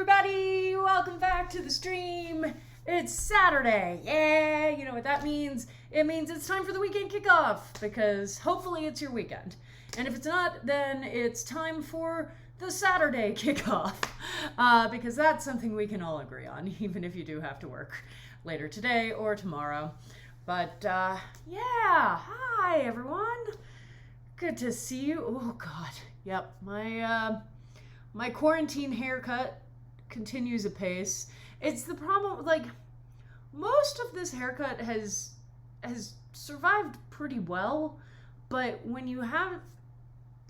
everybody! Welcome back to the stream. It's Saturday. Yeah, you know what that means? It means it's time for the weekend kickoff because hopefully it's your weekend. And if it's not, then it's time for the Saturday kickoff because that's something we can all agree on, even if you do have to work later today or tomorrow. But yeah, hi everyone. Good to see you. Oh God, yep, my quarantine haircut continues apace. It's the problem, like, most of this haircut has survived pretty well, but when you have,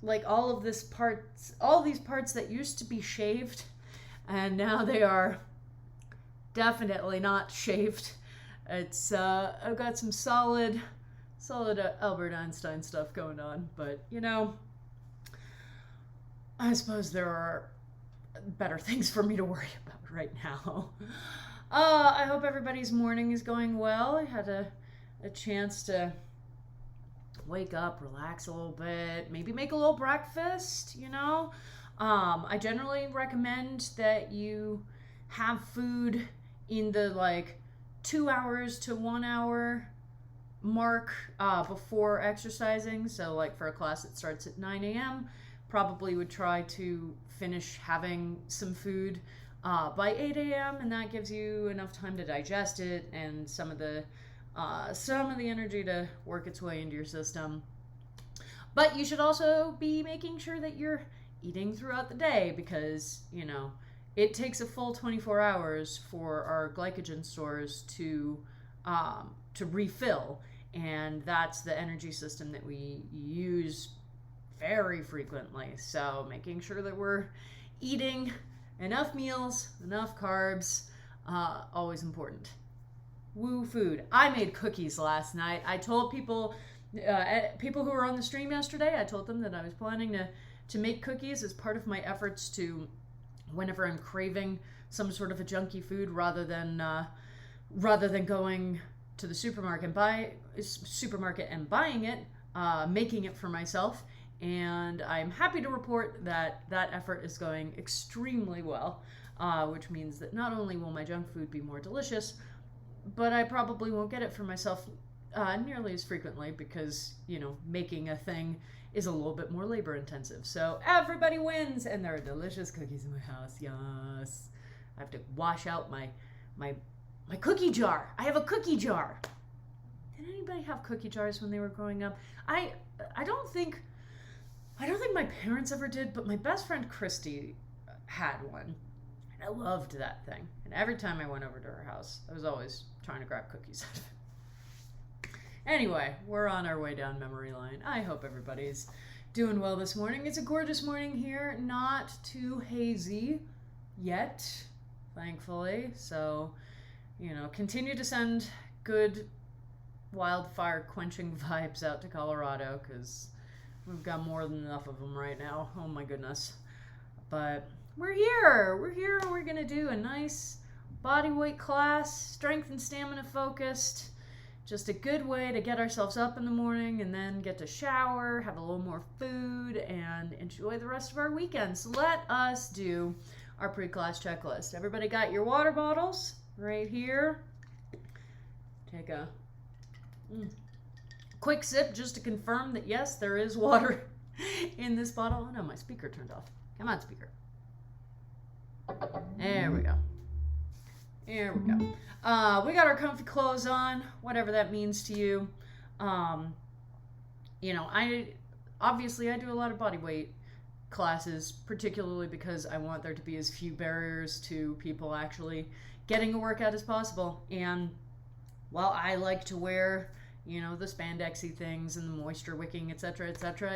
like, all these parts that used to be shaved, and now they are definitely not shaved, it's, I've got some solid Albert Einstein stuff going on, but, you know, I suppose there are better things for me to worry about right now. I hope everybody's morning is going well. I had a chance to wake up, relax a little bit, maybe make a little breakfast, you know. I generally recommend that you have food in the 2 hours to 1 hour mark before exercising. So like for a class that starts at 9 a.m., probably would try to finish having some food by 8 a.m. and that gives you enough time to digest it and some of the energy to work its way into your system. But you should also be making sure that you're eating throughout the day because, you know, it takes a full 24 hours for our glycogen stores to refill, and that's the energy system that we use very frequently. So making sure that we're eating enough meals, enough carbs, always important. Woo food. I made cookies last night. I told people who were on the stream yesterday, I told them that I was planning to make cookies as part of my efforts to, whenever I'm craving some sort of a junky food, rather than going to the supermarket and buying it, making it for myself. And I'm happy to report that effort is going extremely well, which means that not only will my junk food be more delicious, but I probably won't get it for myself nearly as frequently because, you know, making a thing is a little bit more labor intensive. So everybody wins, and there are delicious cookies in my house. Yes. I have to wash out my cookie jar. I have a cookie jar. Did anybody have cookie jars when they were growing up? I don't think my parents ever did, but my best friend Christy had one. And I loved that thing. And every time I went over to her house, I was always trying to grab cookies out of it. Anyway, we're on our way down memory lane. I hope everybody's doing well this morning. It's a gorgeous morning here, not too hazy yet, thankfully. So, you know, continue to send good wildfire quenching vibes out to Colorado because we've got more than enough of them right now. Oh my goodness. But we're here and we're going to do a nice body weight class, strength and stamina focused. Just a good way to get ourselves up in the morning and then get to shower, have a little more food, and enjoy the rest of our weekend. So let us do our pre-class checklist. Everybody got your water bottles right here? Take a quick sip just to confirm that yes, there is water in this bottle. Oh no, my speaker turned off. Come on, speaker. There we go. There we go. We got our comfy clothes on, whatever that means to you. You know, I do a lot of body weight classes, particularly because I want there to be as few barriers to people actually getting a workout as possible. And while I like to wear, you know, the spandexy things and the moisture wicking, etc.,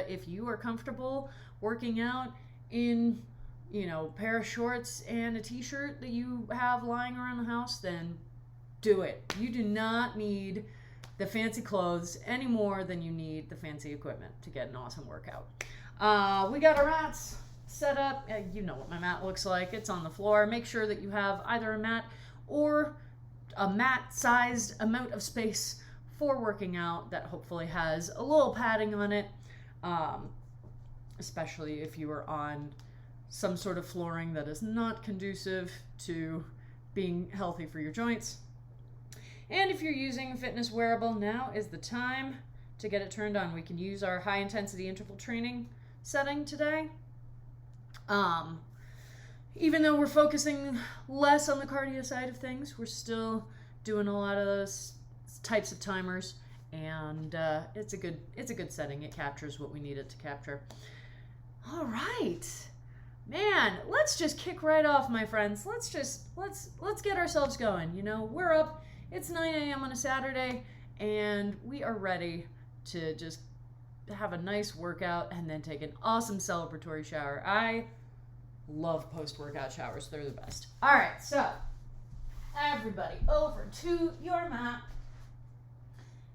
if you are comfortable working out in, you know, a pair of shorts and a t-shirt that you have lying around the house, then do it. You do not need the fancy clothes any more than you need the fancy equipment to get an awesome workout. We got our mats set up. You know what my mat looks like. It's on the floor. Make sure that you have either a mat or a mat-sized amount of space for working out that hopefully has a little padding on it, especially if you are on some sort of flooring that is not conducive to being healthy for your joints. And if you're using a fitness wearable, now is the time to get it turned on. We can use our high intensity interval training setting today. Even though we're focusing less on the cardio side of things, we're still doing a lot of those types of timers, and it's a good setting. It captures what we need it to capture. All right, man, let's just kick right off, my friends. Let's get ourselves going. You know, we're up. It's 9 a.m. on a Saturday, and we are ready to just have a nice workout and then take an awesome celebratory shower. I love post-workout showers. They're the best. All right, so everybody over to your mat.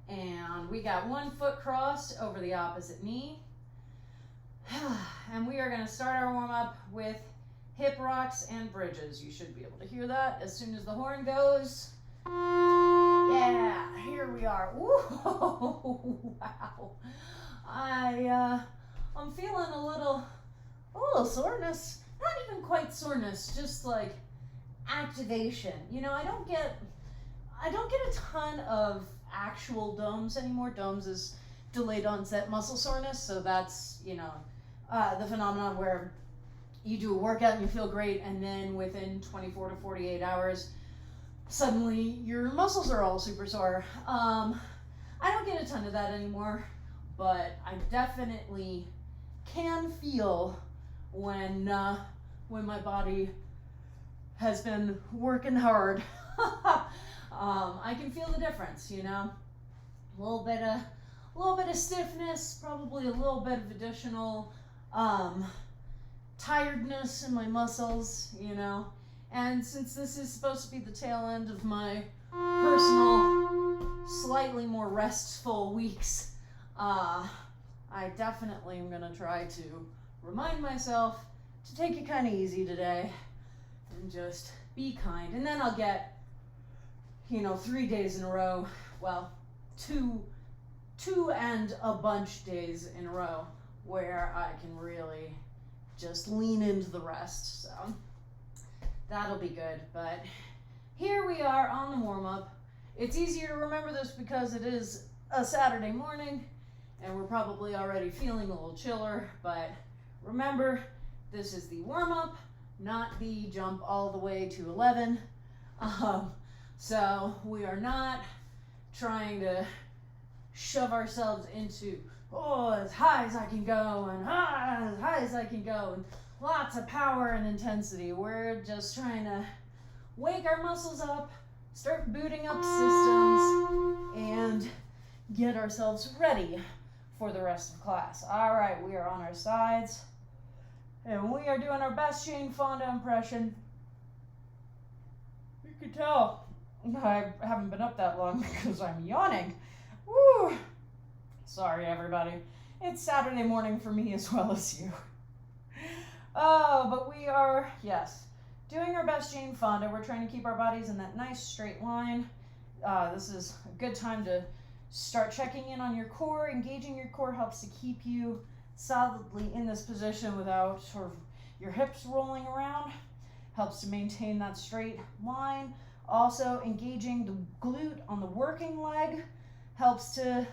And we got one foot crossed over the opposite knee. And we are going to start our warm-up with hip rocks and bridges. You should be able to hear that as soon as the horn goes. Yeah, here we are. Whoa, wow. I'm feeling a little soreness. Not even quite soreness, just like activation. You know, I don't get a ton of actual DOMS anymore. DOMS is delayed onset muscle soreness, so that's, you know, the phenomenon where you do a workout and you feel great, and then within 24 to 48 hours, suddenly your muscles are all super sore. I don't get a ton of that anymore, but I definitely can feel when my body has been working hard. I can feel the difference, you know. A little bit of stiffness, probably a little bit of additional tiredness in my muscles, you know. And since this is supposed to be the tail end of my personal, slightly more restful weeks, I definitely am gonna try to remind myself to take it kind of easy today and just be kind. And then I'll get, you know, 3 days in a row, well, two and a bunch days in a row where I can really just lean into the rest. So that'll be good. But here we are on the warm-up. It's easier to remember this because it is a Saturday morning and we're probably already feeling a little chiller, but remember, this is the warm-up, not the jump all the way to 11. So we are not trying to shove ourselves into, as high as I can go, and as high as I can go, and lots of power and intensity. We're just trying to wake our muscles up, start booting up systems, and get ourselves ready for the rest of class. All right, we are on our sides, and we are doing our best Jane Fonda impression. You can tell I haven't been up that long because I'm yawning. Woo! Sorry, everybody. It's Saturday morning for me as well as you. Oh, but we are, yes, doing our best Jane Fonda. We're trying to keep our bodies in that nice straight line. This is a good time to start checking in on your core. Engaging your core helps to keep you solidly in this position without sort of your hips rolling around. Helps to maintain that straight line. Also, engaging the glute on the working leg helps to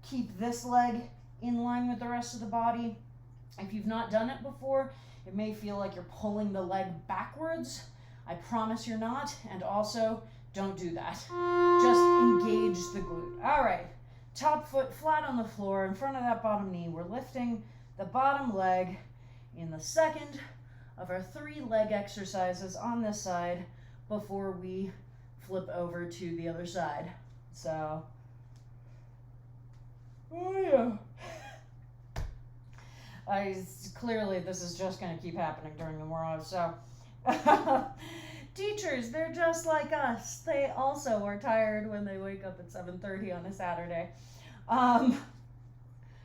keep this leg in line with the rest of the body. If you've not done it before, it may feel like you're pulling the leg backwards. I promise you're not, and also don't do that. Just engage the glute. All right, top foot flat on the floor in front of that bottom knee. We're lifting the bottom leg in the second of our 3 leg exercises on this side before we flip over to the other side. So, oh yeah. Clearly this is just going to keep happening during the warm-up. So, teachers, they're just like us. They also are tired when they wake up at 7:30 on a Saturday.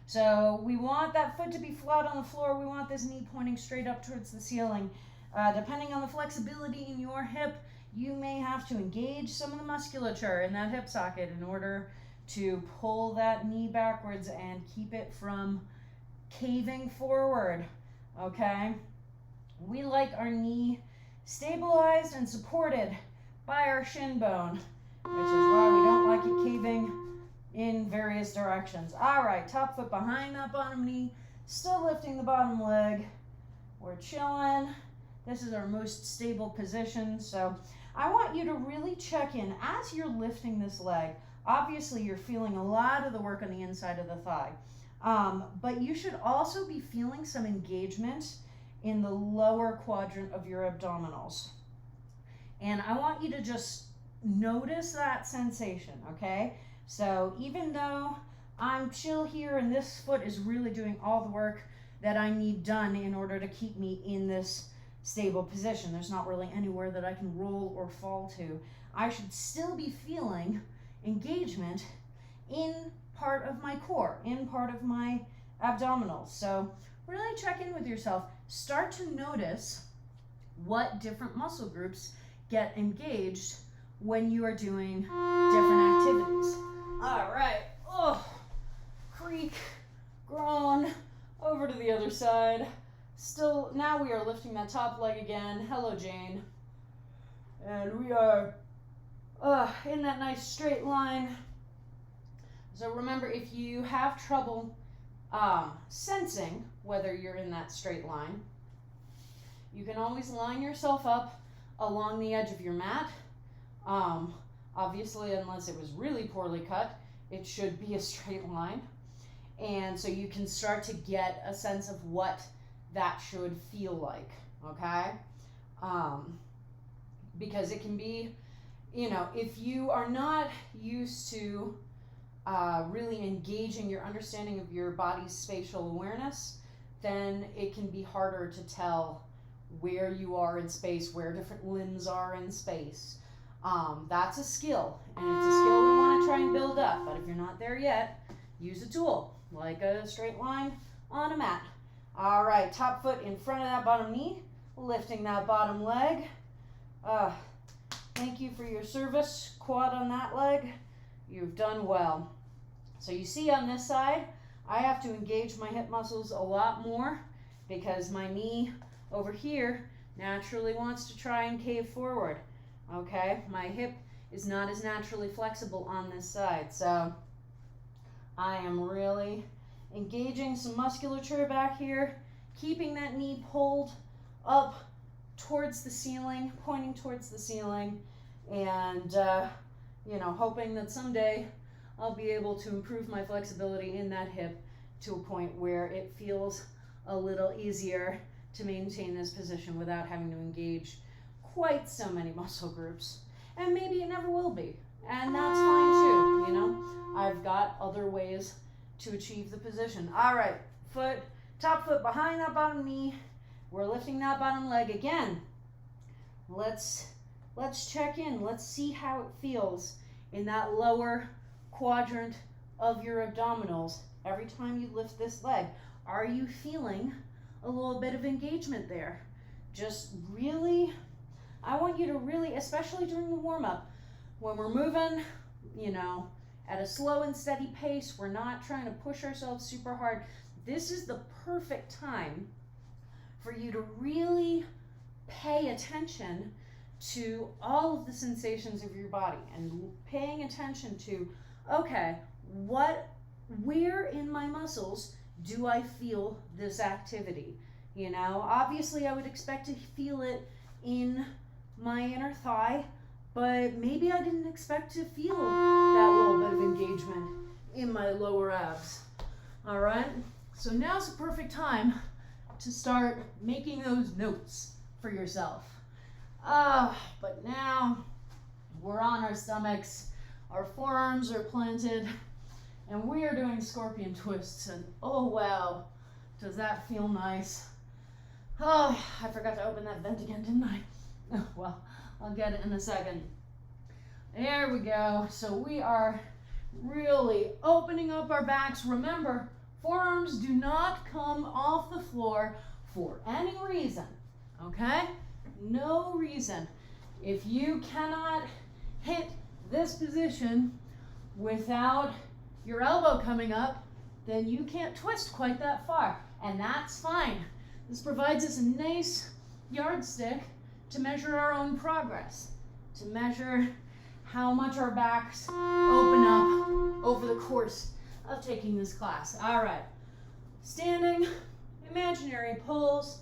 So we want that foot to be flat on the floor. We want this knee pointing straight up towards the ceiling. Depending on the flexibility in your hip, you may have to engage some of the musculature in that hip socket in order to pull that knee backwards and keep it from caving forward, okay? we like our knee stabilized and supported by our shin bone, which is why we don't like it caving in various directions. All right, top foot behind that bottom knee, still lifting the bottom leg. We're chilling. This is our most stable position. So I want you to really check in as you're lifting this leg. Obviously, you're feeling a lot of the work on the inside of the thigh, but you should also be feeling some engagement in the lower quadrant of your abdominals. And I want you to just notice that sensation, okay? So even though I'm chill here and this foot is really doing all the work that I need done in order to keep me in this stable position, there's not really anywhere that I can roll or fall to, I should still be feeling engagement in part of my core, in part of my abdominals. So really check in with yourself. Start to notice what different muscle groups get engaged when you are doing different activities. All right, creak, groan, over to the other side. Still, now we are lifting that top leg again. Hello, Jane. And we are in that nice straight line. So remember, if you have trouble sensing whether you're in that straight line, you can always line yourself up along the edge of your mat. Obviously, unless it was really poorly cut, it should be a straight line. And so you can start to get a sense of what that should feel like, okay? Because it can be, if you are not used to really engaging your understanding of your body's spatial awareness, then it can be harder to tell where you are in space, where different limbs are in space. That's a skill, and it's a skill we want to try and build up. But if you're not there yet, use a tool, like a straight line on a mat. All right, top foot in front of that bottom knee, lifting that bottom leg. Thank you for your service, quad on that leg. You've done well. So you see on this side, I have to engage my hip muscles a lot more because my knee over here naturally wants to try and cave forward. Okay, my hip is not as naturally flexible on this side, so I am really engaging some musculature back here, keeping that knee pulled up towards the ceiling, pointing towards the ceiling, and hoping that someday I'll be able to improve my flexibility in that hip to a point where it feels a little easier to maintain this position without having to engage quite so many muscle groups. And maybe it never will be, and that's fine too, I've got other ways to achieve the position. All right, top foot behind that bottom knee. We're lifting that bottom leg again. Let's check in. Let's see how it feels in that lower quadrant of your abdominals. Every time you lift this leg, are you feeling a little bit of engagement there? Just really, I want you to really, especially during the warm-up, when we're moving, at a slow and steady pace, we're not trying to push ourselves super hard. This is the perfect time for you to really pay attention to all of the sensations of your body and paying attention to, okay, where in my muscles do I feel this activity? Obviously I would expect to feel it in my inner thigh, but maybe I didn't expect to feel that little bit of engagement in my lower abs. All right, so now's the perfect time to start making those notes for yourself. But now we're on our stomachs, our forearms are planted, and we are doing scorpion twists, and oh wow, does that feel nice. Oh, I forgot to open that vent again, didn't I? Oh, well, I'll get it in a second. There we go. So we are really opening up our backs. Remember, forearms do not come off the floor for any reason, okay? No reason. If you cannot hit this position without your elbow coming up, then you can't twist quite that far, and that's fine. This provides us a nice yardstick to measure our own progress, to measure how much our backs open up over the course of taking this class. All right, standing imaginary pulls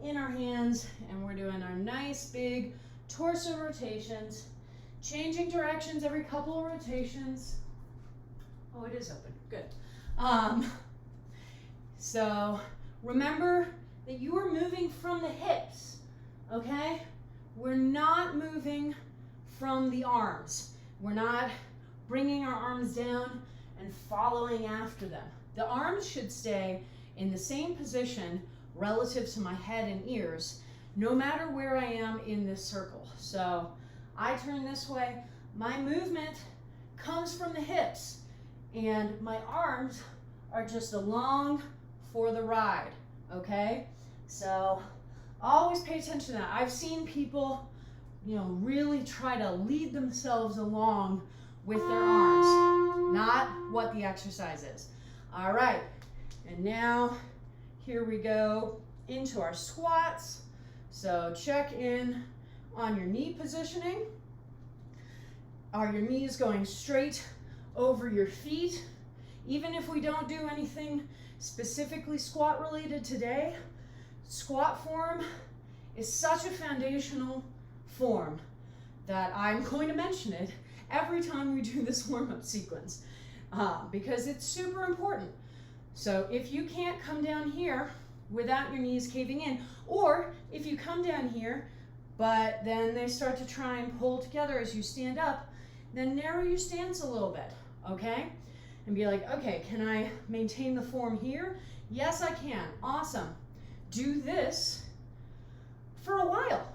in our hands, and we're doing our nice big torso rotations, changing directions every couple of rotations. Oh, it is open, good. So remember that you are moving from the hips, okay? We're not moving from the arms. We're not bringing our arms down and following after them. The arms should stay in the same position relative to my head and ears, no matter where I am in this circle. So I turn this way, my movement comes from the hips, and my arms are just along for the ride, okay? So always pay attention to that. I've seen people, really try to lead themselves along with their arms, not what the exercise is. All right, and now here we go into our squats. So check in on your knee positioning. Are your knees going straight over your feet? Even if we don't do anything specifically squat related today, squat form is such a foundational form that I'm going to mention it every time we do this warm-up sequence because it's super important. So if you can't come down here without your knees caving in, or if you come down here but then they start to try and pull together as you stand up, then narrow your stance a little bit, okay? And be like, okay, can I maintain the form here? Yes, I can. Awesome. Do this for a while,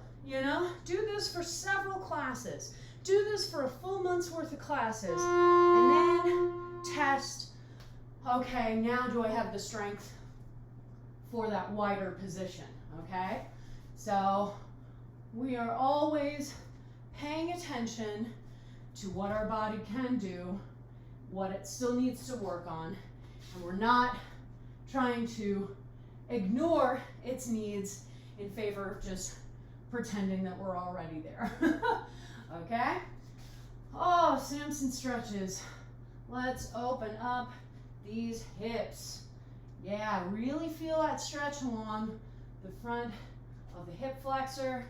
Do this for several classes. Do this for a full month's worth of classes. And then test, okay, now do I have the strength for that wider position, okay? So we are always paying attention to what our body can do, what it still needs to work on, and we're not trying to ignore its needs in favor of just pretending that we're already there. Okay? Oh, Samson stretches. Let's open up these hips. Yeah, really feel that stretch along the front of the hip flexor.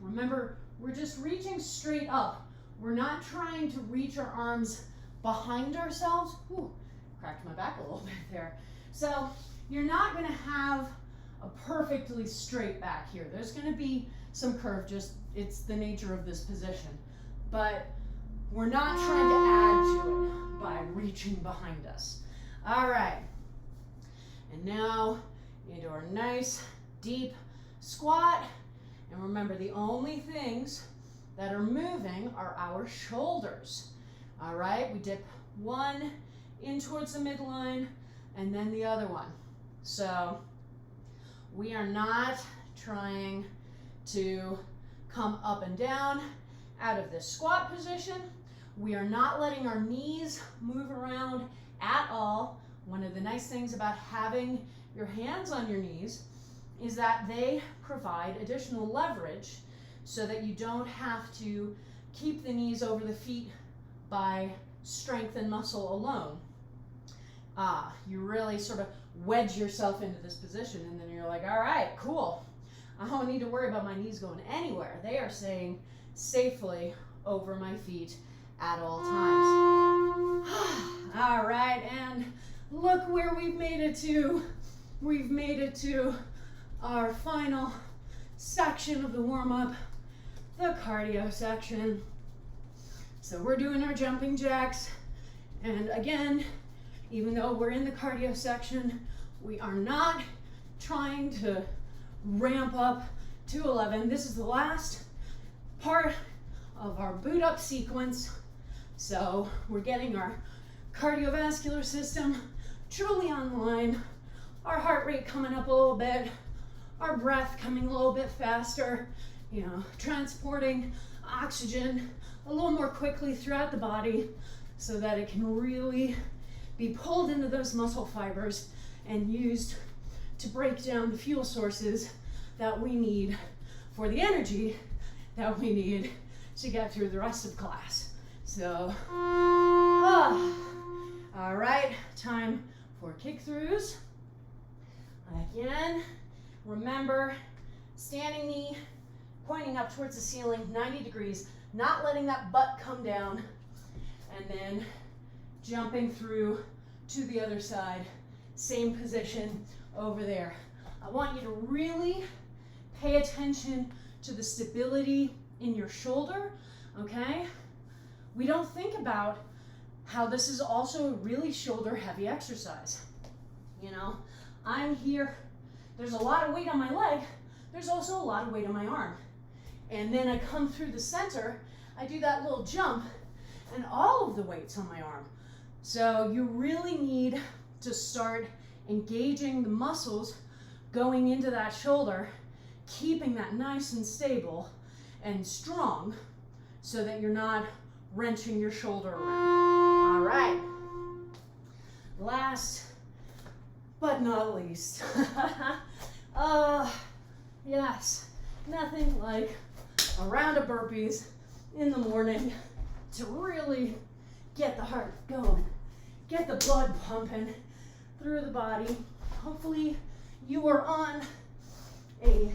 Remember, we're just reaching straight up. We're not trying to reach our arms behind ourselves. Ooh, cracked my back a little bit there. So you're not going to have a perfectly straight back here. There's going to be some curve, just it's the nature of this position. But we're not trying to add to it by reaching behind us. All right. And now into our nice deep squat. And remember, the only things that are moving are our shoulders. All right, we dip one in towards the midline and then the other one. So we are not trying to come up and down out of this squat position. We are not letting our knees move around at all. One of the nice things about having your hands on your knees is that they provide additional leverage so that you don't have to keep the knees over the feet by strength and muscle alone. You really sort of wedge yourself into this position, and then you're like, all right, cool. I don't need to worry about my knees going anywhere. They are staying safely over my feet at all times. All right, and look where we've made it to. We've made it to our final section of the warm-up, the cardio section. So we're doing our jumping jacks, and again, even though we're in the cardio section, we are not trying to ramp up to 11. This is the last part of our boot up sequence. So we're getting our cardiovascular system truly online, our heart rate coming up a little bit, our breath coming a little bit faster, transporting oxygen a little more quickly throughout the body so that it can really be pulled into those muscle fibers and used to break down the fuel sources that we need for the energy that we need to get through the rest of class. So, all right, time for kick-throughs. Again, remember, standing knee, pointing up towards the ceiling, 90 degrees, not letting that butt come down, and then jumping through to the other side, same position over there. I want you to really pay attention to the stability in your shoulder, okay? We don't think about how this is also a really shoulder heavy exercise. You know, I'm here, there's a lot of weight on my leg, there's also a lot of weight on my arm. And then I come through the center, I do that little jump, and all of the weight's on my arm. So you really need to start engaging the muscles going into that shoulder, keeping that nice and stable and strong so that you're not wrenching your shoulder around. All right. Last but not least. Yes, nothing like a round of burpees in the morning to really get the heart going, get the blood pumping through the body. Hopefully you are on a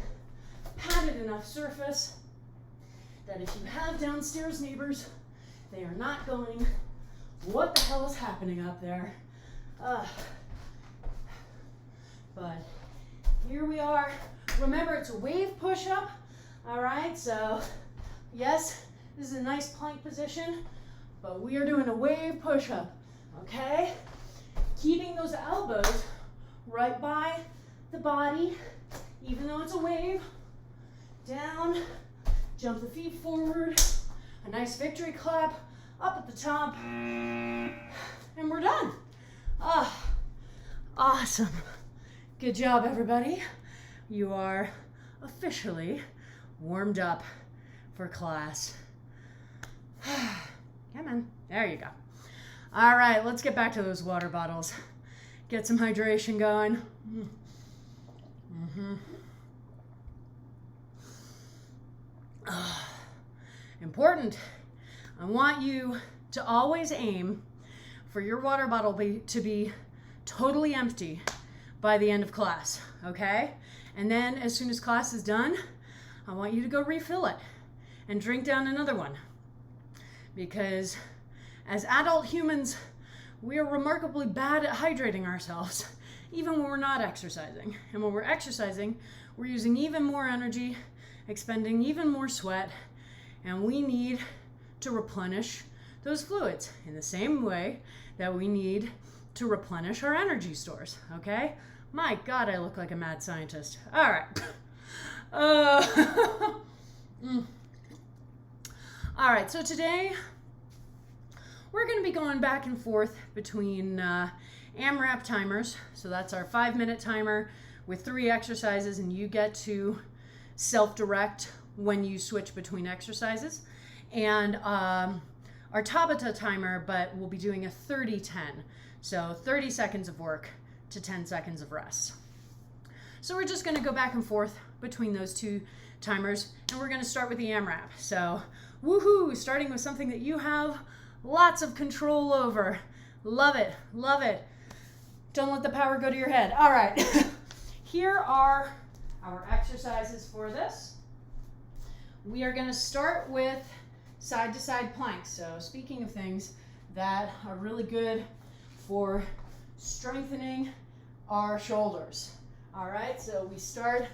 padded enough surface that if you have downstairs neighbors, they are not going, what the hell is happening up there? But here we are. Remember, it's a wave push-up. All right, so yes, this is a nice plank position, but we are doing a wave push-up, okay? Keeping those elbows right by the body, even though it's a wave. Down, jump the feet forward, a nice victory clap up at the top, and we're done. Awesome. Good job, everybody. You are officially warmed up for class. Come on, there you go. All right, let's get back to those water bottles. Get some hydration going. Important. I want you to always aim for your water bottle to be totally empty by the end of class, okay? And then as soon as class is done, I want you to go refill it and drink down another one. Because as adult humans, we are remarkably bad at hydrating ourselves, even when we're not exercising. And when we're exercising, we're using even more energy, expending even more sweat, and we need to replenish those fluids in the same way that we need to replenish our energy stores, okay? My God, I look like a mad scientist. All right. All right, so today we're going to be going back and forth between AMRAP timers. So that's our 5-minute timer with 3 exercises, and you get to self-direct when you switch between exercises. And our Tabata timer, but we'll be doing a 30-10. So 30 seconds of work to 10 seconds of rest. So we're just going to go back and forth between those 2 timers, and we're going to start with the AMRAP. So woohoo, starting with something that you have lots of control over. Love it, love it. Don't let the power go to your head. All right, here are our exercises for this. We are going to start with side-to-side planks. So speaking of things that are really good for strengthening our shoulders. All right, so we start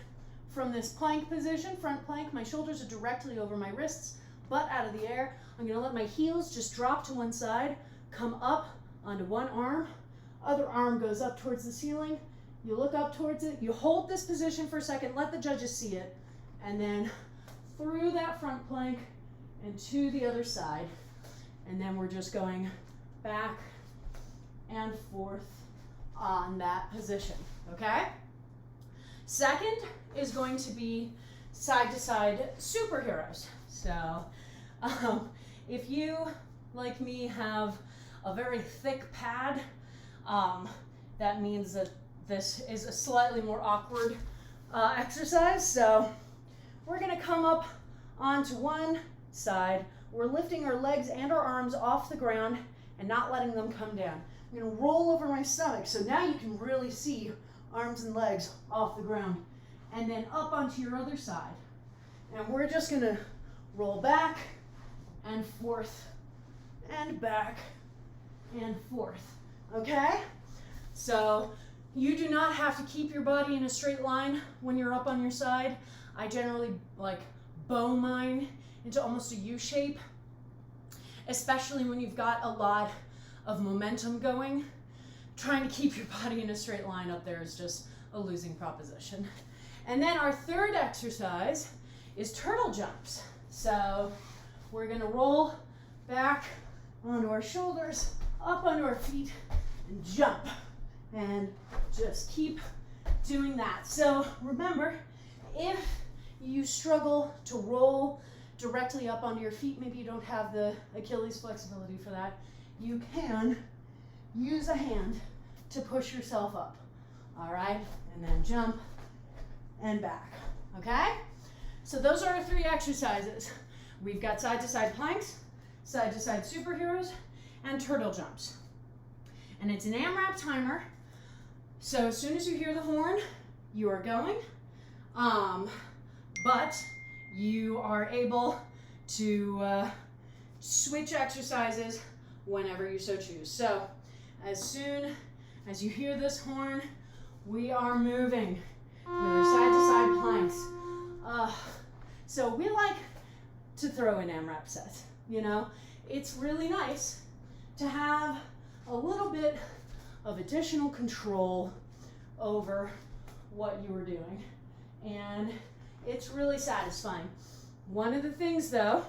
from this plank position, front plank. My shoulders are directly over my wrists, butt out of the air. I'm going to let my heels just drop to one side, come up onto one arm, other arm goes up towards the ceiling. You look up towards it, you hold this position for a second, let the judges see it, and then through that front plank and to the other side. And then we're just going back and forth on that position, okay? Second is going to be side-to-side superheroes. So if you, like me, have a very thick pad, that means that this is a slightly more awkward exercise. So we're gonna come up onto one side. We're lifting our legs and our arms off the ground and not letting them come down. I'm gonna roll over my stomach, so now you can really see arms and legs off the ground. And then up onto your other side. And we're just gonna roll back and forth and back and forth, okay? So you do not have to keep your body in a straight line when you're up on your side. I generally like bow mine into almost a U shape, especially when you've got a lot of momentum going. Trying to keep your body in a straight line up there is just a losing proposition. And then our third exercise is turtle jumps. So we're gonna roll back onto our shoulders, up onto our feet, and jump. And just keep doing that. So remember, if you struggle to roll directly up onto your feet, maybe you don't have the Achilles flexibility for that, you can use a hand to push yourself up. All right, and then jump and back, okay? So those are our three exercises. We've got side-to-side planks, side-to-side superheroes, and turtle jumps. And it's an AMRAP timer, so as soon as you hear the horn, you are going, but you are able to switch exercises whenever you so choose. So as soon as you hear this horn, we are moving with our side-to-side planks. So we like to throw in AMRAP sets, you know? It's really nice to have a little bit of additional control over what you are doing. And it's really satisfying. One of the things though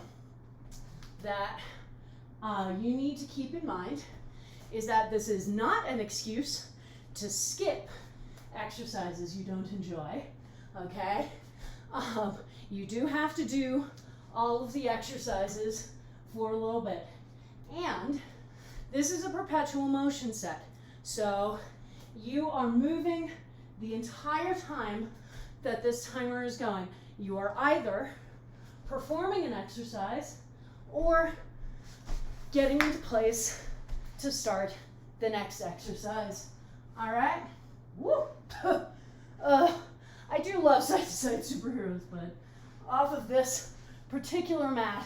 that you need to keep in mind is that this is not an excuse to skip exercises you don't enjoy, okay? You do have to do all of the exercises for a little bit. And this is a perpetual motion set. So you are moving the entire time that this timer is going. You are either performing an exercise or getting into place to start the next exercise. All right? Woo! I do love side-to-side superheroes, but off of this particular mat,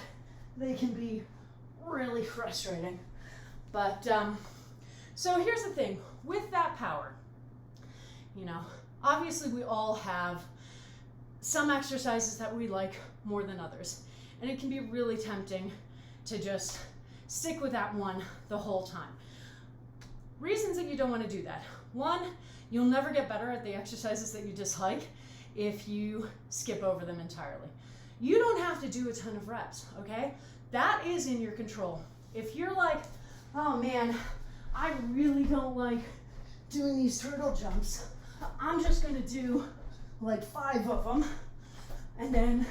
they can be really frustrating. But, so here's the thing, with that power, you know, obviously we all have some exercises that we like more than others, and it can be really tempting to just stick with that one the whole time. Reasons that you don't want to do that. One, you'll never get better at the exercises that you dislike if you skip over them entirely. You don't have to do a ton of reps, okay? That is in your control. If you're like, oh man, I really don't like doing these turtle jumps, I'm just gonna do like 5 of them and then,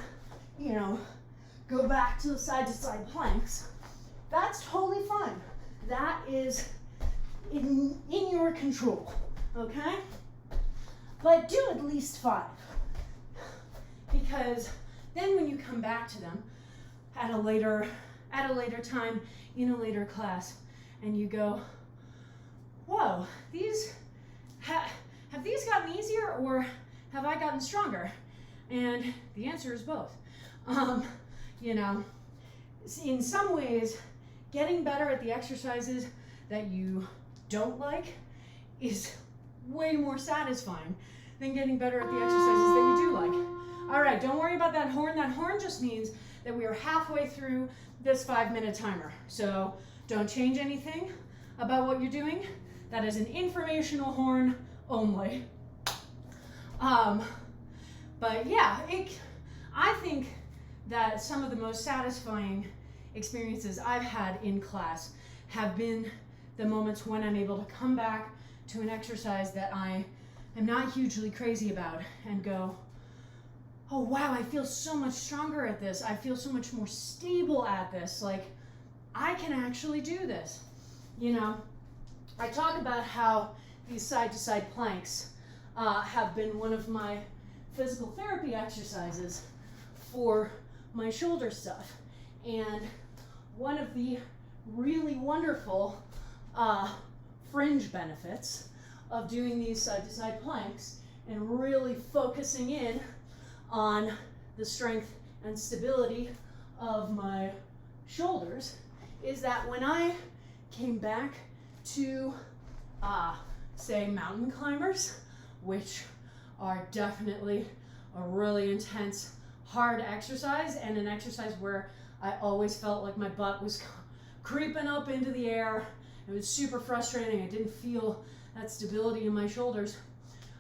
you know, go back to the side-to-side planks. That's totally fine. That is in your control, okay? But do at least 5, because then when you come back to them at a later time in a later class, and you go, whoa, have these gotten easier or have I gotten stronger? And the answer is both. You know, in some ways, getting better at the exercises that you don't like is way more satisfying than getting better at the exercises that you do like. All right, don't worry about that horn. That horn just means that we are halfway through this 5-minute timer. So don't change anything about what you're doing. That is an informational horn only. But yeah, I think that some of the most satisfying experiences I've had in class have been the moments when I'm able to come back to an exercise that I am not hugely crazy about and go, oh wow, I feel so much stronger at this. I feel so much more stable at this. Like, I can actually do this. You know, I talk about how these side-to-side planks have been one of my physical therapy exercises for my shoulder stuff. And one of the really wonderful fringe benefits of doing these side-to-side planks and really focusing in on the strength and stability of my shoulders is that when I came back to, say, mountain climbers, which are definitely a really intense, hard exercise, and an exercise where I always felt like my butt was creeping up into the air. It was super frustrating. I didn't feel that stability in my shoulders.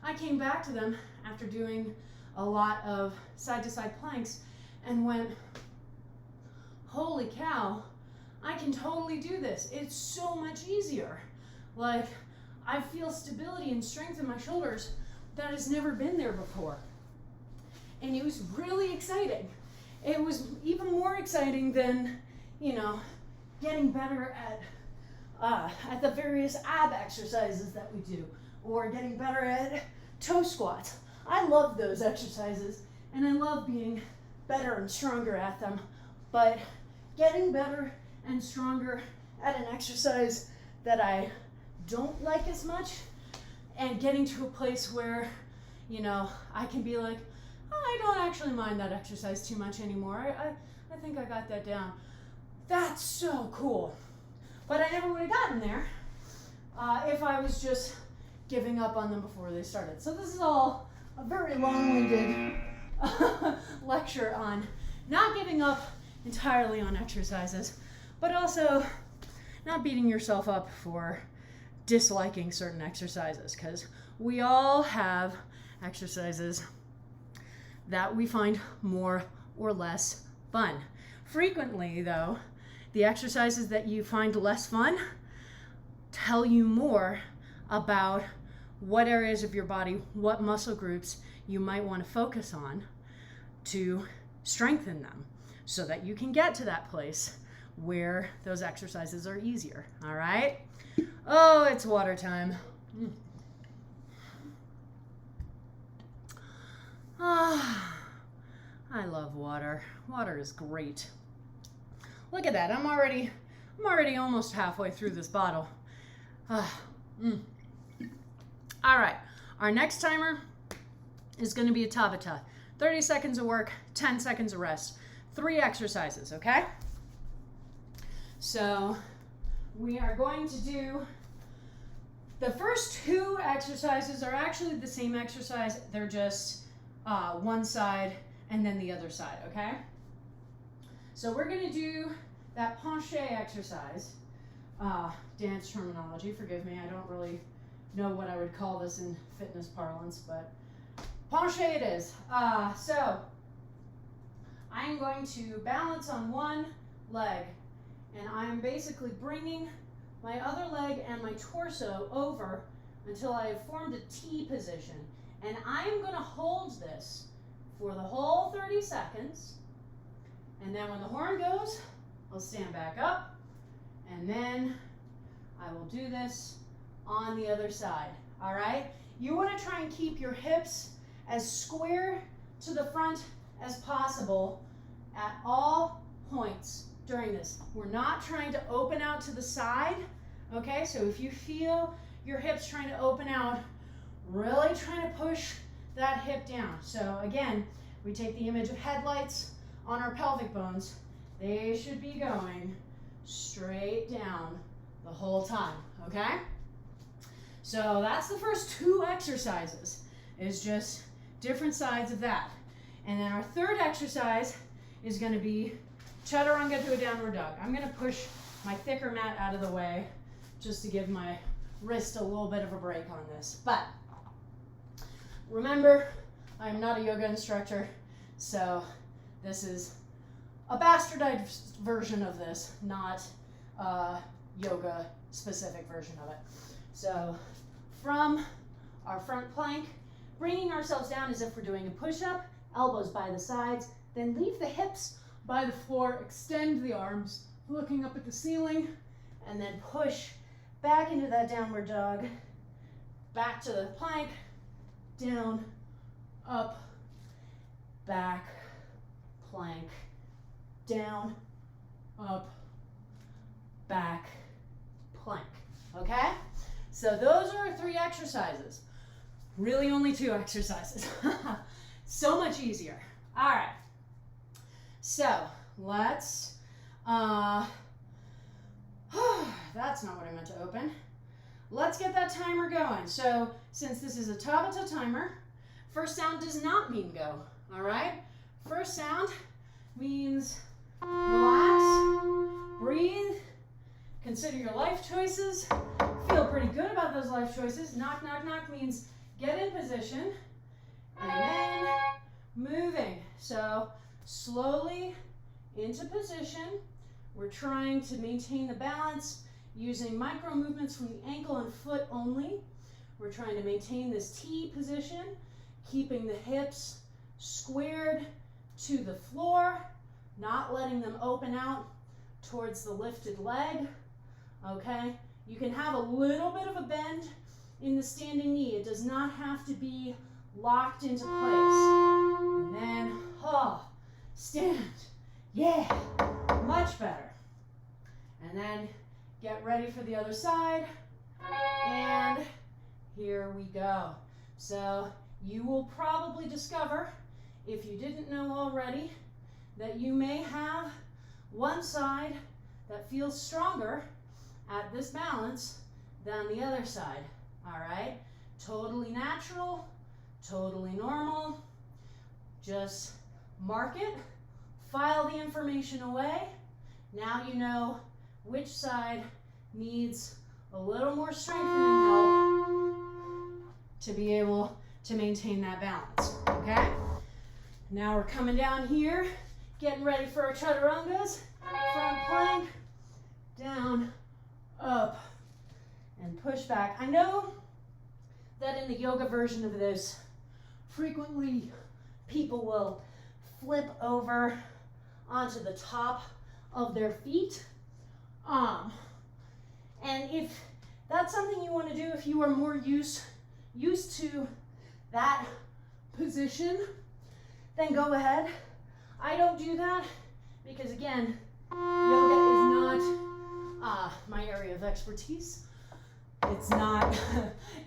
I came back to them after doing a lot of side-to-side planks and went, holy cow, I can totally do this. It's so much easier. Like, I feel stability and strength in my shoulders that has never been there before. And it was really exciting. It was even more exciting than, you know, getting better at the various ab exercises that we do, or getting better at toe squats. I love those exercises, and I love being better and stronger at them, but getting better and stronger at an exercise that I don't like as much, and getting to a place where, you know, I can be like, oh, I don't actually mind that exercise too much anymore. I think I got that down. That's so cool. But I never would have gotten there if I was just giving up on them before they started. So this is all a very long-winded lecture on not giving up entirely on exercises, but also not beating yourself up for disliking certain exercises, because we all have exercises that we find more or less fun. Frequently, though, the exercises that you find less fun tell you more about what areas of your body, what muscle groups you might want to focus on to strengthen them so that you can get to that place where those exercises are easier. All right? Oh, it's water time. Ah, I love water. Water is great. Look at that. I'm already almost halfway through this bottle. All right. Our next timer is going to be a Tabata. 30 seconds of work, 10 seconds of rest. 3 exercises, okay? So we are going to do, the first 2 exercises are actually the same exercise. They're just one side and then the other side, okay? So we're going to do that penché exercise. Dance terminology, forgive me, I don't really know what I would call this in fitness parlance, but penché it is. So I'm going to balance on one leg, and I'm basically bringing my other leg and my torso over until I have formed a T position. And I'm going to hold this for the whole 30 seconds. And then when the horn goes, I'll stand back up, and then I will do this on the other side. All right? You want to try and keep your hips as square to the front as possible at all points during this. We're not trying to open out to the side, okay? So if you feel your hips trying to open out, really trying to push that hip down. So again, we take the image of headlights on our pelvic bones. They should be going straight down the whole time, okay? So that's the first 2 exercises, is just different sides of that. And then our third exercise is going to be chaturanga to a downward dog. I'm going to push my thicker mat out of the way just to give my wrist a little bit of a break on this. But remember, I'm not a yoga instructor, so this is a bastardized version of this, not a yoga specific version of it. So from our front plank, bringing ourselves down as if we're doing a push-up, elbows by the sides, then leave the hips by the floor, extend the arms, looking up at the ceiling, and then push back into that downward dog, back to the plank, down, up, back, plank, down, up, back, plank. Okay? So those are our 3 exercises. Really only 2 exercises. So much easier. All right. So let's, that's not what I meant to open. Let's get that timer going. So since this is a Tabata timer, first sound does not mean go. All right? First sound means relax, breathe, consider your life choices, feel pretty good about those life choices. Knock, knock, knock means get in position, and then moving. So slowly into position. We're trying to maintain the balance using micro movements from the ankle and foot only. We're trying to maintain this T position, keeping the hips squared to the floor, not letting them open out towards the lifted leg. Okay? You can have a little bit of a bend in the standing knee. It does not have to be locked into place. And then, stand. Yeah, much better. And then get ready for the other side. And here we go. So you will probably discover, if you didn't know already, that you may have one side that feels stronger at this balance than the other side. All right? Totally natural, totally normal. Just mark it, file the information away. Now you know which side needs a little more strengthening help to be able to maintain that balance, okay? Now we're coming down here, getting ready for our chaturangas. Front plank, down, up, and push back. I know that in the yoga version of this, frequently people will flip over onto the top of their feet. And if that's something you want to do, if you are more used to that position, then go ahead. I don't do that because, again, yoga is not my area of expertise. It's not,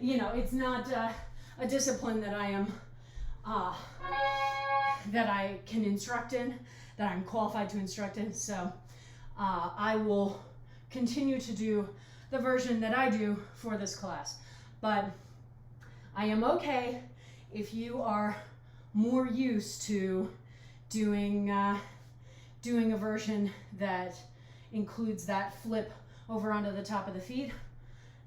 it's not a discipline that I am, that I can instruct in, that I'm qualified to instruct in. So I will continue to do the version that I do for this class. But I am okay if you are more used to doing a version that includes that flip over onto the top of the feet.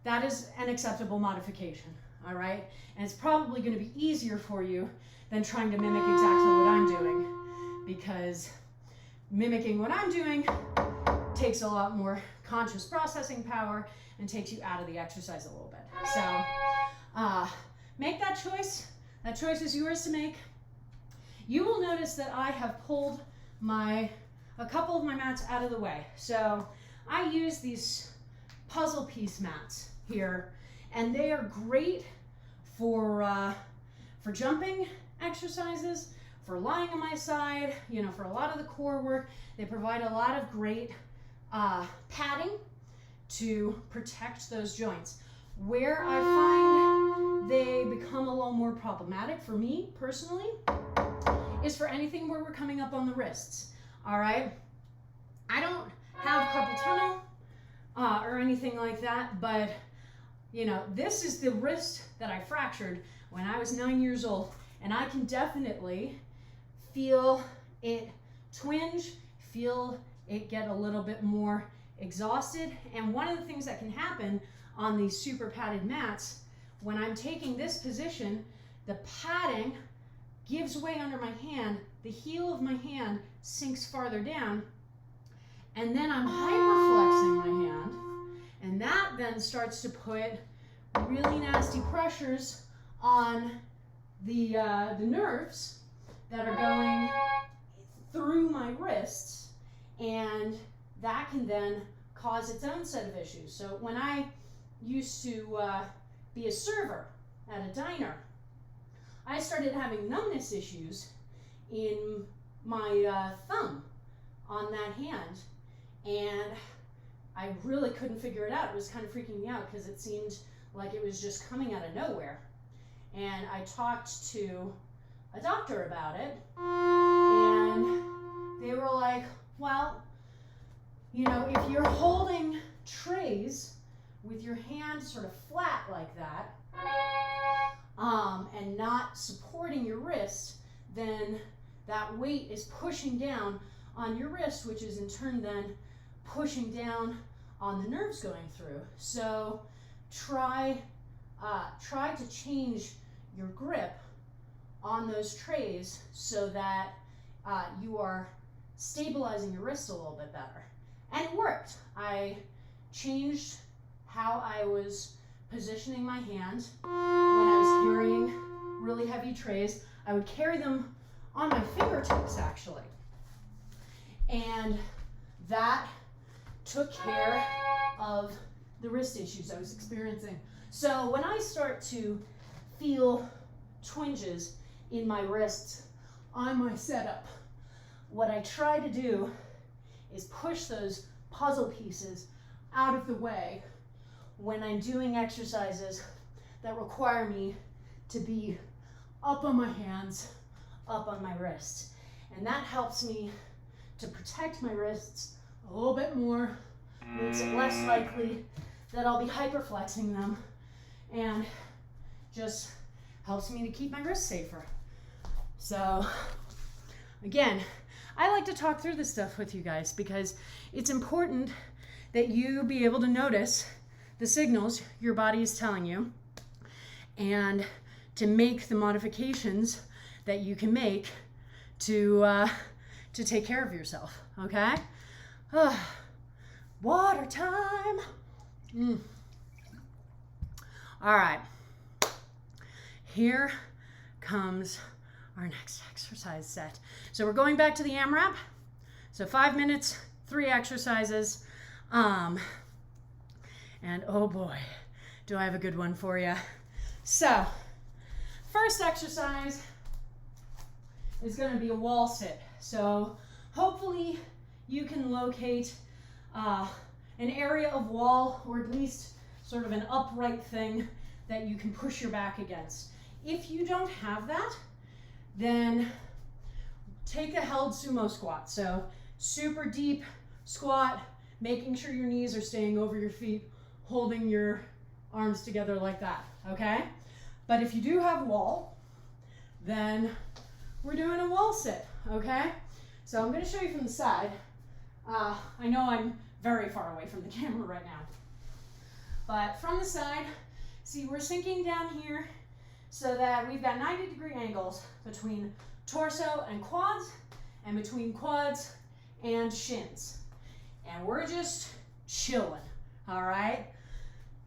That is an acceptable modification, all right? And it's probably going to be easier for you than trying to mimic exactly what I'm doing, because mimicking what I'm doing takes a lot more conscious processing power and takes you out of the exercise a little bit. So make that choice. That choice is yours to make. You will notice that I have pulled a couple of my mats out of the way. So I use these puzzle piece mats here, and they are great for jumping exercises, for lying on my side, for a lot of the core work. They provide a lot of great padding to protect those joints. Where I find they become a little more problematic for me personally is for anything where we're coming up on the wrists. All right, I don't have carpal tunnel or anything like that, but this is the wrist that I fractured when I was 9 years old, and I can definitely feel it twinge, feel it get a little bit more exhausted. And one of the things that can happen on these super padded mats, when I'm taking this position, the padding gives way under my hand, the heel of my hand sinks farther down, and then I'm hyperflexing my hand, and that then starts to put really nasty pressures on the nerves that are going through my wrists, and that can then cause its own set of issues. So when I used to be a server at a diner, I started having numbness issues in my thumb on that hand, and I really couldn't figure it out. It was kind of freaking me out because it seemed like it was just coming out of nowhere. And I talked to a doctor about it, and they were like, well, you know, if you're holding trays with your hand sort of flat like that, and not supporting your wrist, then that weight is pushing down on your wrist, which is in turn then pushing down on the nerves going through. So try to change your grip on those trays so that you are stabilizing your wrist a little bit better. And it worked. I changed how I was positioning my hand when I was carrying really heavy trays. I would carry them on my fingertips, actually. And that took care of the wrist issues I was experiencing. So when I start to feel twinges in my wrists on my setup, what I try to do is push those puzzle pieces out of the way when I'm doing exercises that require me to be up on my hands, up on my wrists. And that helps me to protect my wrists a little bit more, makes it less likely that I'll be hyperflexing them, and just helps me to keep my wrists safer. So again, I like to talk through this stuff with you guys because it's important that you be able to notice the signals your body is telling you and to make the modifications that you can make to take care of yourself, okay? Water time. All right, here comes our next exercise set. So we're going back to the AMRAP. So 5 minutes, 3 exercises. And oh boy, do I have a good one for you. So, first exercise is going to be a wall sit. So hopefully you can locate an area of wall, or at least sort of an upright thing that you can push your back against. If you don't have that, then take a held sumo squat. So super deep squat, making sure your knees are staying over your feet, holding your arms together like that, okay? But if you do have wall, then we're doing a wall sit, okay? So I'm gonna show you from the side. I know I'm very far away from the camera right now, but from the side, see, we're sinking down here so that we've got 90-degree angles between torso and quads, and between quads and shins. And we're just chilling, all right?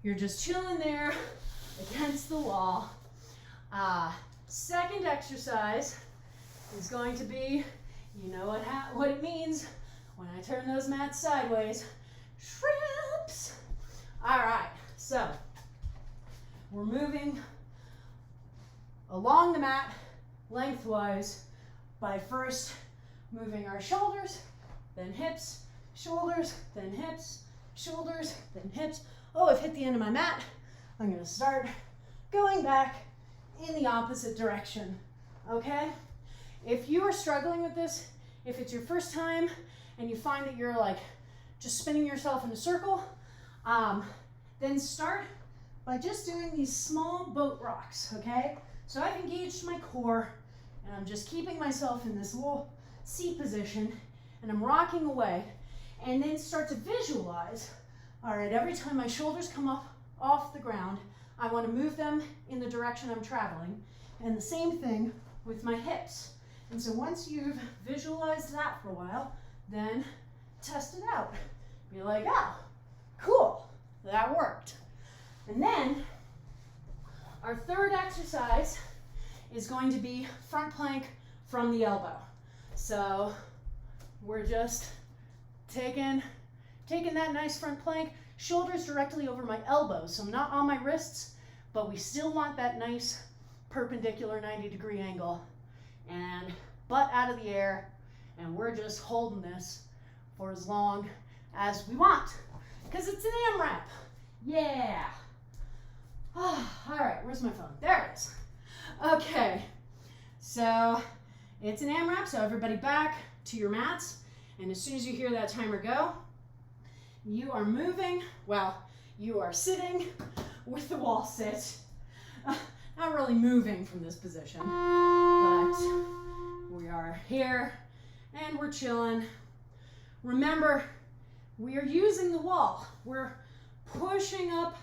You're just chilling there against the wall. Second exercise is going to be, you know what it means when I turn those mats sideways, shrimps. All right, so we're moving along the mat lengthwise by first moving our shoulders, then hips, shoulders, then hips, shoulders, then hips. Oh, I've hit the end of my mat. I'm gonna start going back in the opposite direction, okay? If you are struggling with this, if it's your first time and you find that you're like just spinning yourself in a circle, then start by just doing these small boat rocks, okay? So I've engaged my core and I'm just keeping myself in this little seat position and I'm rocking away, and then start to visualize, all right, every time my shoulders come up off the ground, I want to move them in the direction I'm traveling, and the same thing with my hips. And so once you've visualized that for a while, then test it out. Be like, oh, cool, that worked. And then our third exercise is going to be front plank from the elbow. So we're just taking that nice front plank, shoulders directly over my elbows, so not on my wrists, but we still want that nice perpendicular 90-degree angle. And butt out of the air, and we're just holding this for as long as we want, because it's an AMRAP. Yeah. Oh, all right, where's my phone? There it is. Okay, so it's an AMRAP, so everybody back to your mats, and as soon as you hear that timer go, you are moving, well, you are sitting with the wall sit. Not really moving from this position, but we are here and we're chilling. Remember, we are using the wall. We're pushing up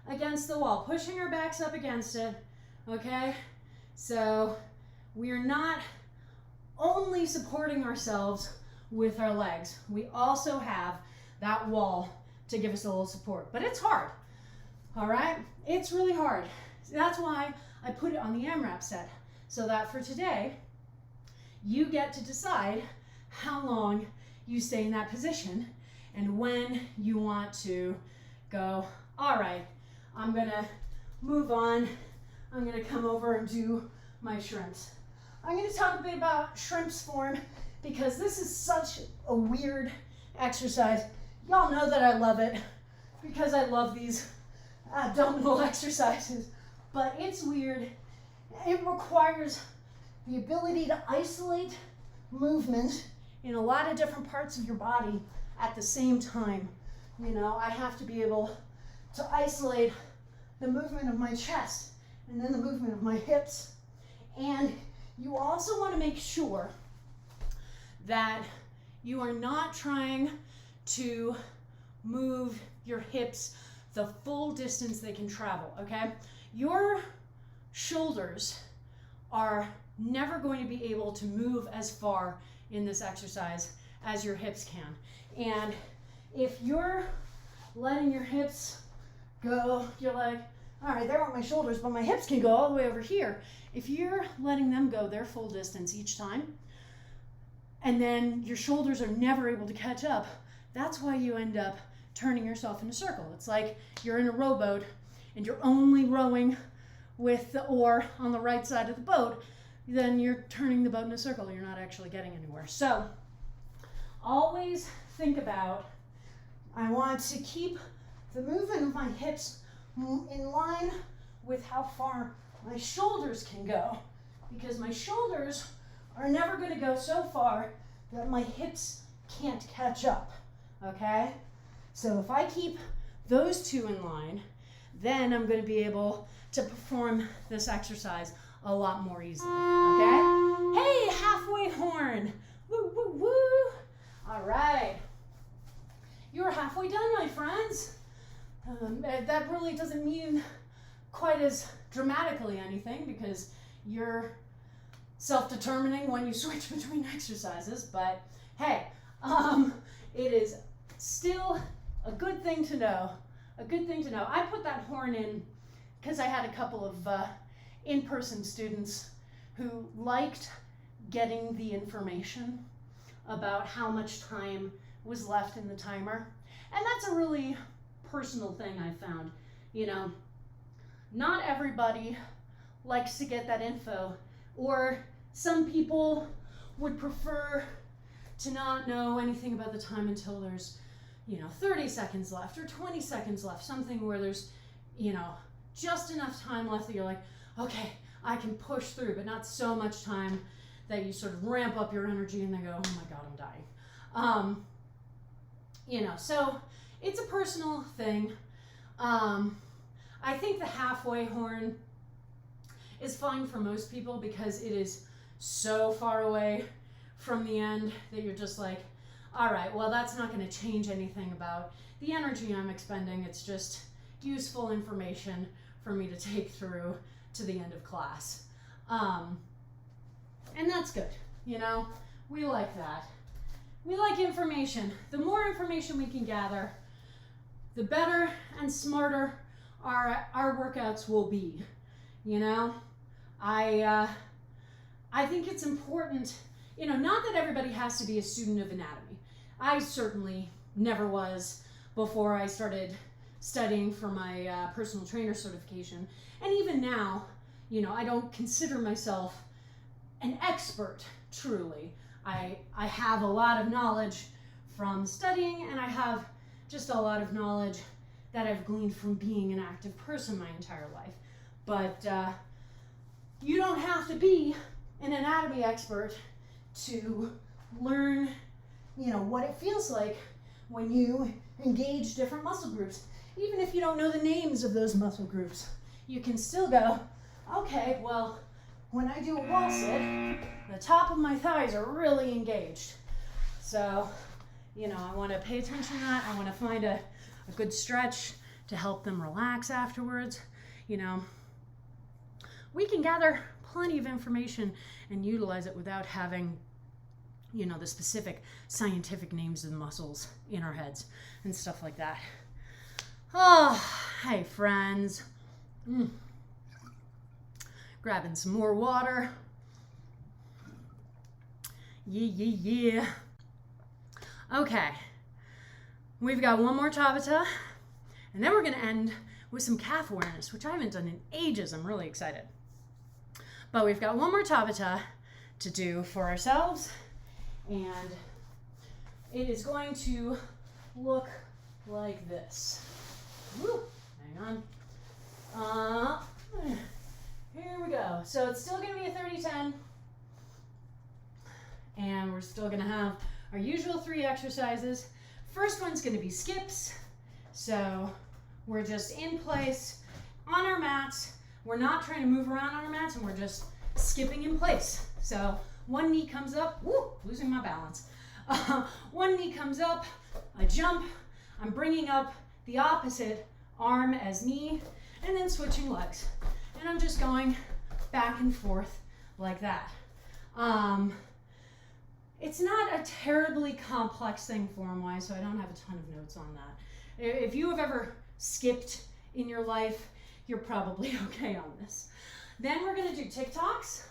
against the wall, pushing our backs up against it, okay? So we are not only supporting ourselves with our legs. We also have that wall to give us a little support, but it's hard, all right? It's really hard. That's why I put it on the AMRAP set, so that for today, you get to decide how long you stay in that position and when you want to go, all right, I'm gonna move on. I'm gonna come over and do my shrimps. I'm gonna talk a bit about shrimps form because this is such a weird exercise. Y'all know that I love it because I love these abdominal exercises, but it's weird. It requires the ability to isolate movement in a lot of different parts of your body at the same time. You know, I have to be able to isolate the movement of my chest and then the movement of my hips. And you also want to make sure that you are not trying to move your hips the full distance they can travel, okay? Your shoulders are never going to be able to move as far in this exercise as your hips can. And if you're letting your hips go, you're like, all right, there aren't my shoulders, but my hips can go all the way over here. If you're letting them go their full distance each time, and then your shoulders are never able to catch up, that's why you end up turning yourself in a circle. It's like you're in a rowboat and you're only rowing with the oar on the right side of the boat, then you're turning the boat in a circle. You're not actually getting anywhere. So always think about, I want to keep the movement of my hips in line with how far my shoulders can go, because my shoulders are never going to go so far that my hips can't catch up, okay? So if I keep those two in line, then I'm going to be able to perform this exercise a lot more easily, okay? Hey, halfway horn. Woo, woo, woo. All right. You're halfway done, my friends. That really doesn't mean quite as dramatically anything because you're self-determining when you switch between exercises, but hey, it is still a good thing to know. A good thing to know. I put that horn in because I had a couple of in-person students who liked getting the information about how much time was left in the timer. And that's a really personal thing I found. You know, not everybody likes to get that info, or some people would prefer to not know anything about the time until there's, 30 seconds left or 20 seconds left, something where there's, just enough time left that you're like, okay, I can push through, but not so much time that you sort of ramp up your energy and then go, oh my God, I'm dying. So it's a personal thing. I think the halfway horn is fine for most people because it is so far away from the end that you're just like, all right, well, that's not going to change anything about the energy I'm expending. It's just useful information for me to take through to the end of class. And that's good. We like that. We like information. The more information we can gather, the better and smarter our workouts will be. I think it's important, not that everybody has to be a student of anatomy. I certainly never was before I started studying for my personal trainer certification. And even now, I don't consider myself an expert, truly. I have a lot of knowledge from studying, and I have just a lot of knowledge that I've gleaned from being an active person my entire life. But you don't have to be an anatomy expert to learn, what it feels like when you engage different muscle groups. Even if you don't know the names of those muscle groups, you can still go, okay, well, when I do a wall sit, the top of my thighs are really engaged. So, I want to pay attention to that. I want to find a good stretch to help them relax afterwards. We can gather plenty of information and utilize it without having, the specific scientific names of the muscles in our heads and stuff like that. Oh, hey friends. Grabbing some more water. Yeah. Okay. We've got one more Tabata, and then we're going to end with some calf awareness, which I haven't done in ages. I'm really excited. But we've got one more Tabata to do for ourselves, and it is going to look like this. Woo, hang on. Here we go. So it's still going to be a 30-10, and we're still going to have our usual 3 exercises. First one's going to be skips. So we're just in place on our mats. We're not trying to move around on our mats, and we're just skipping in place. So one knee comes up. Woo, losing my balance. One knee comes up. I jump. I'm bringing up the opposite arm as knee, and then switching legs. And I'm just going back and forth like that. It's not a terribly complex thing form-wise, so I don't have a ton of notes on that. If you have ever skipped in your life, you're probably okay on this. Then we're going to do TikToks.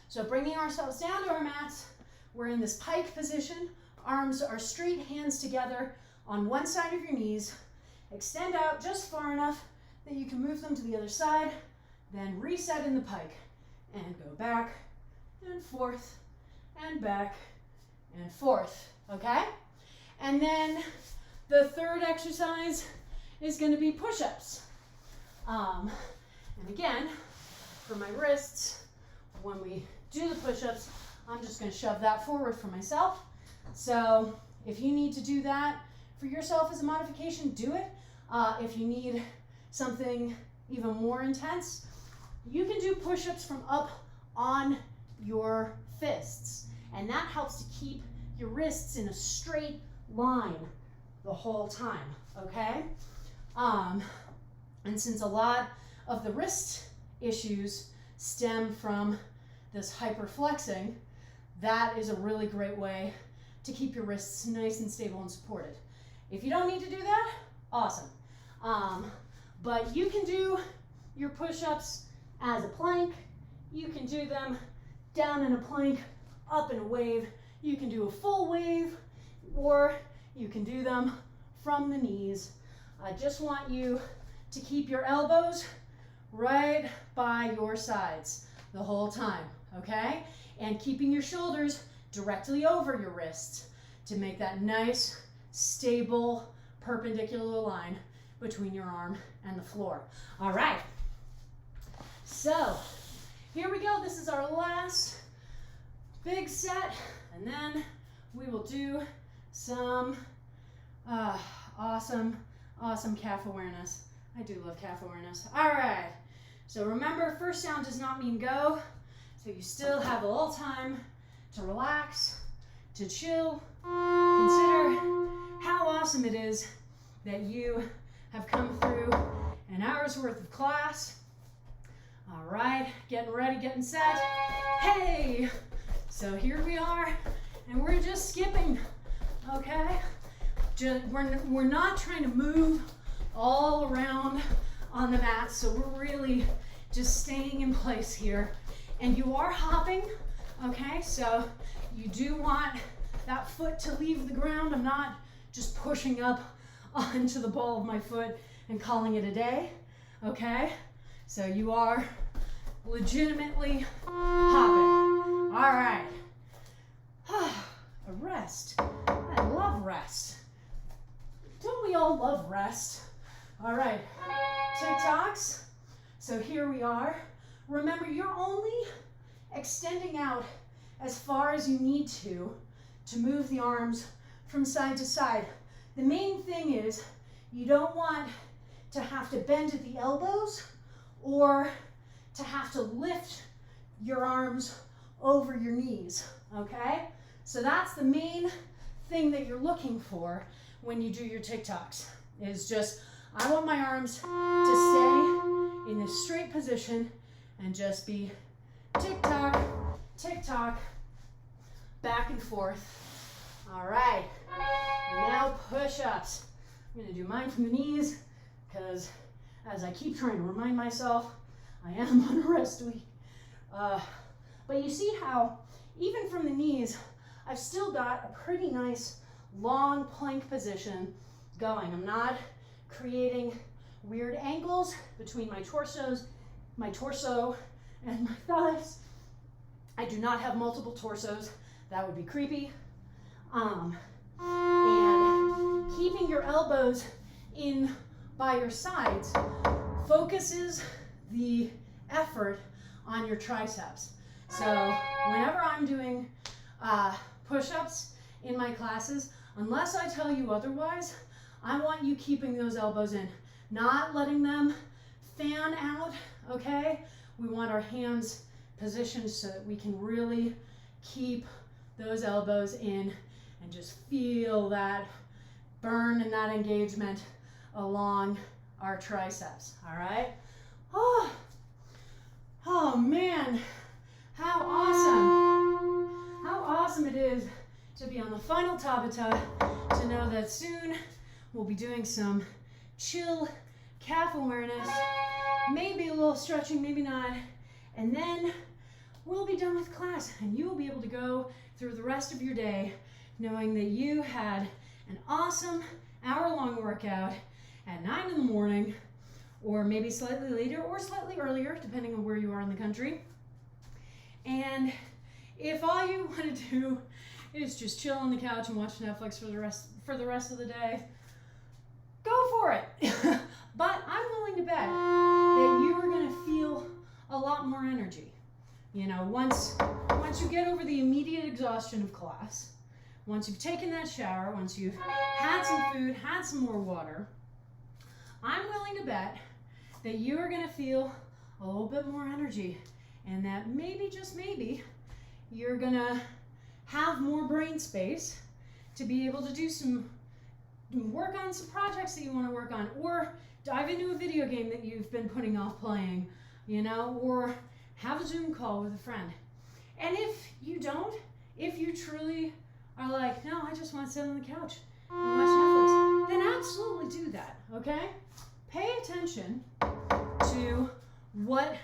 So bringing ourselves down to our mats, we're in this pike position. Arms are straight, hands together on one side of your knees. Extend out just far enough that you can move them to the other side, then reset in the pike and go back and forth and back and forth, okay? And then the third exercise is going to be push-ups. And again, for my wrists, when we do the push-ups, I'm just going to shove that forward for myself. So if you need to do that for yourself as a modification, do it. If you need something even more intense, you can do push-ups from up on your fists, and that helps to keep your wrists in a straight line the whole time, okay? And since a lot of the wrist issues stem from this hyperflexing, that is a really great way to keep your wrists nice and stable and supported. If you don't need to do that, awesome. But you can do your push-ups as a plank. You can do them down in a plank, up in a wave. You can do a full wave, or you can do them from the knees. I just want you to keep your elbows right by your sides the whole time, okay? And keeping your shoulders directly over your wrists to make that nice, stable, perpendicular line between your arm and the floor. All right. So here we go. This is our last big set, and then we will do some awesome calf awareness. I do love calf awareness. All right. So remember, first sound does not mean go. So you still have a little time to relax, to chill. Consider how awesome it is that you have come through an hour's worth of class. All right, getting ready, getting set. Hey, so here we are, and we're just skipping, okay? We're not trying to move all around on the mat, so we're really just staying in place here. And you are hopping, okay? So you do want that foot to leave the ground. I'm not just pushing up onto the ball of my foot and calling it a day, okay? So you are legitimately hopping. All right. A rest. I love rest. Don't we all love rest? All right. TikToks. So here we are. Remember, you're only extending out as far as you need to move the arms from side to side. The main thing is you don't want to have to bend at the elbows or to have to lift your arms over your knees, okay? So that's the main thing that you're looking for when you do your TikToks, is just, I want my arms to stay in this straight position and just be tick-tock, tick-tock, back and forth. All right, now push-ups. I'm gonna do mine from the knees because as I keep trying to remind myself, I am on a rest week. But you see how even from the knees, I've still got a pretty nice long plank position going. I'm not creating weird angles between my torso and my thighs. I do not have multiple torsos. That would be creepy. And keeping your elbows in by your sides focuses the effort on your triceps. So whenever I'm doing push-ups in my classes, unless I tell you otherwise, I want you keeping those elbows in, not letting them fan out, okay? We want our hands positioned so that we can really keep those elbows in and just feel that burn and that engagement along our triceps, all right? Oh man, how awesome it is to be on the final tabata, to know that soon we'll be doing some chill calf awareness, maybe a little stretching, maybe not, and then we'll be done with class and you will be able to go through the rest of your day knowing that you had an awesome hour-long workout at 9 in the morning, or maybe slightly later or slightly earlier, depending on where you are in the country. And if all you want to do is just chill on the couch and watch Netflix for the rest of the day, go for it. But I'm willing to bet that you are going to feel a lot more energy. You know, once you get over the immediate exhaustion of class, once you've taken that shower, once you've had some food, had some more water, I'm willing to bet that you are going to feel a little bit more energy, and that maybe, just maybe, you're going to have more brain space to be able to do work on some projects that you want to work on, or dive into a video game that you've been putting off playing, you know, or have a Zoom call with a friend. And if you don't, if you truly are like, no, I just want to sit on the couch and watch Netflix, then absolutely do that, okay? Pay attention to what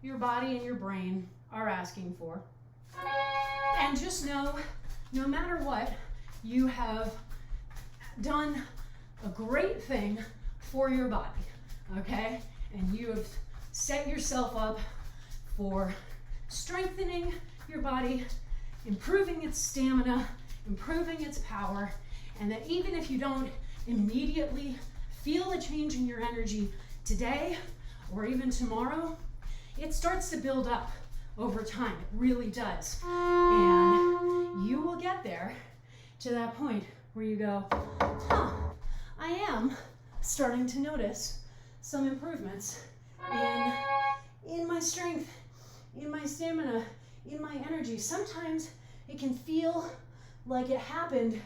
your body and your brain are asking for. And just know, no matter what, you have done a great thing for your body, okay? And you have set yourself up for strengthening your body, improving its stamina, improving its power, and that even if you don't immediately feel the change in your energy today or even tomorrow, it starts to build up over time. It really does. And you will get there to that point where you go, I am starting to notice some improvements in my strength, in my stamina, in my energy. Sometimes it can feel like it happened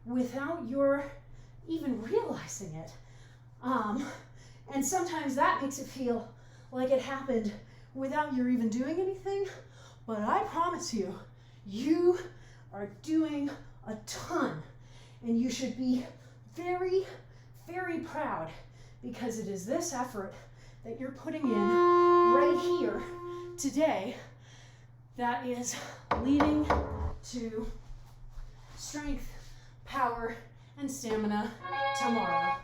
without your even realizing it. And sometimes that makes it feel like it happened without your even doing anything. But I promise you, you are doing a ton. And you should be very, very proud, because it is this effort that you're putting in right here today that is leading to strength, power, and stamina tomorrow.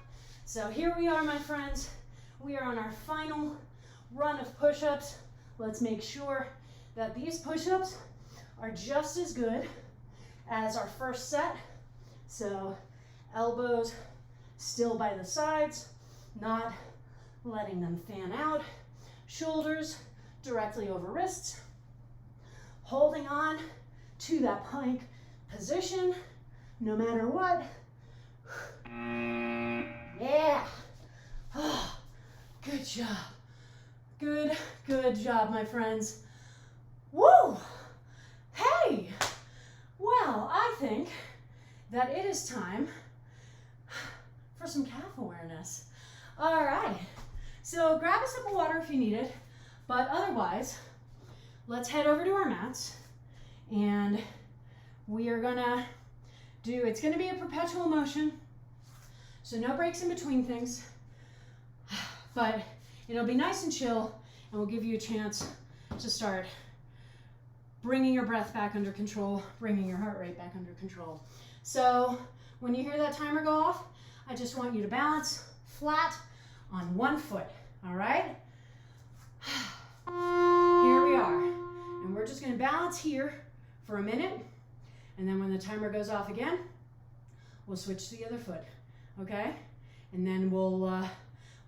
So here we are, my friends. We are on our final run of push-ups. Let's make sure that these push-ups are just as good as our first set. So elbows still by the sides, not letting them fan out. Shoulders directly over wrists. Holding on to that plank position no matter what. Yeah. Oh, good job. Good job, my friends. Woo! Hey! Well, I think that it is time for some calf awareness. All right. So grab a sip of water if you need it, but otherwise, let's head over to our mats, and we are gonna do, it's gonna be a perpetual motion, so no breaks in between things, but it'll be nice and chill, and we'll give you a chance to start bringing your breath back under control, bringing your heart rate back under control. So when you hear that timer go off, I just want you to balance flat on one foot, all right? Here we are, and we're just gonna balance here for a minute, and then when the timer goes off again, we'll switch to the other foot, okay? And then we'll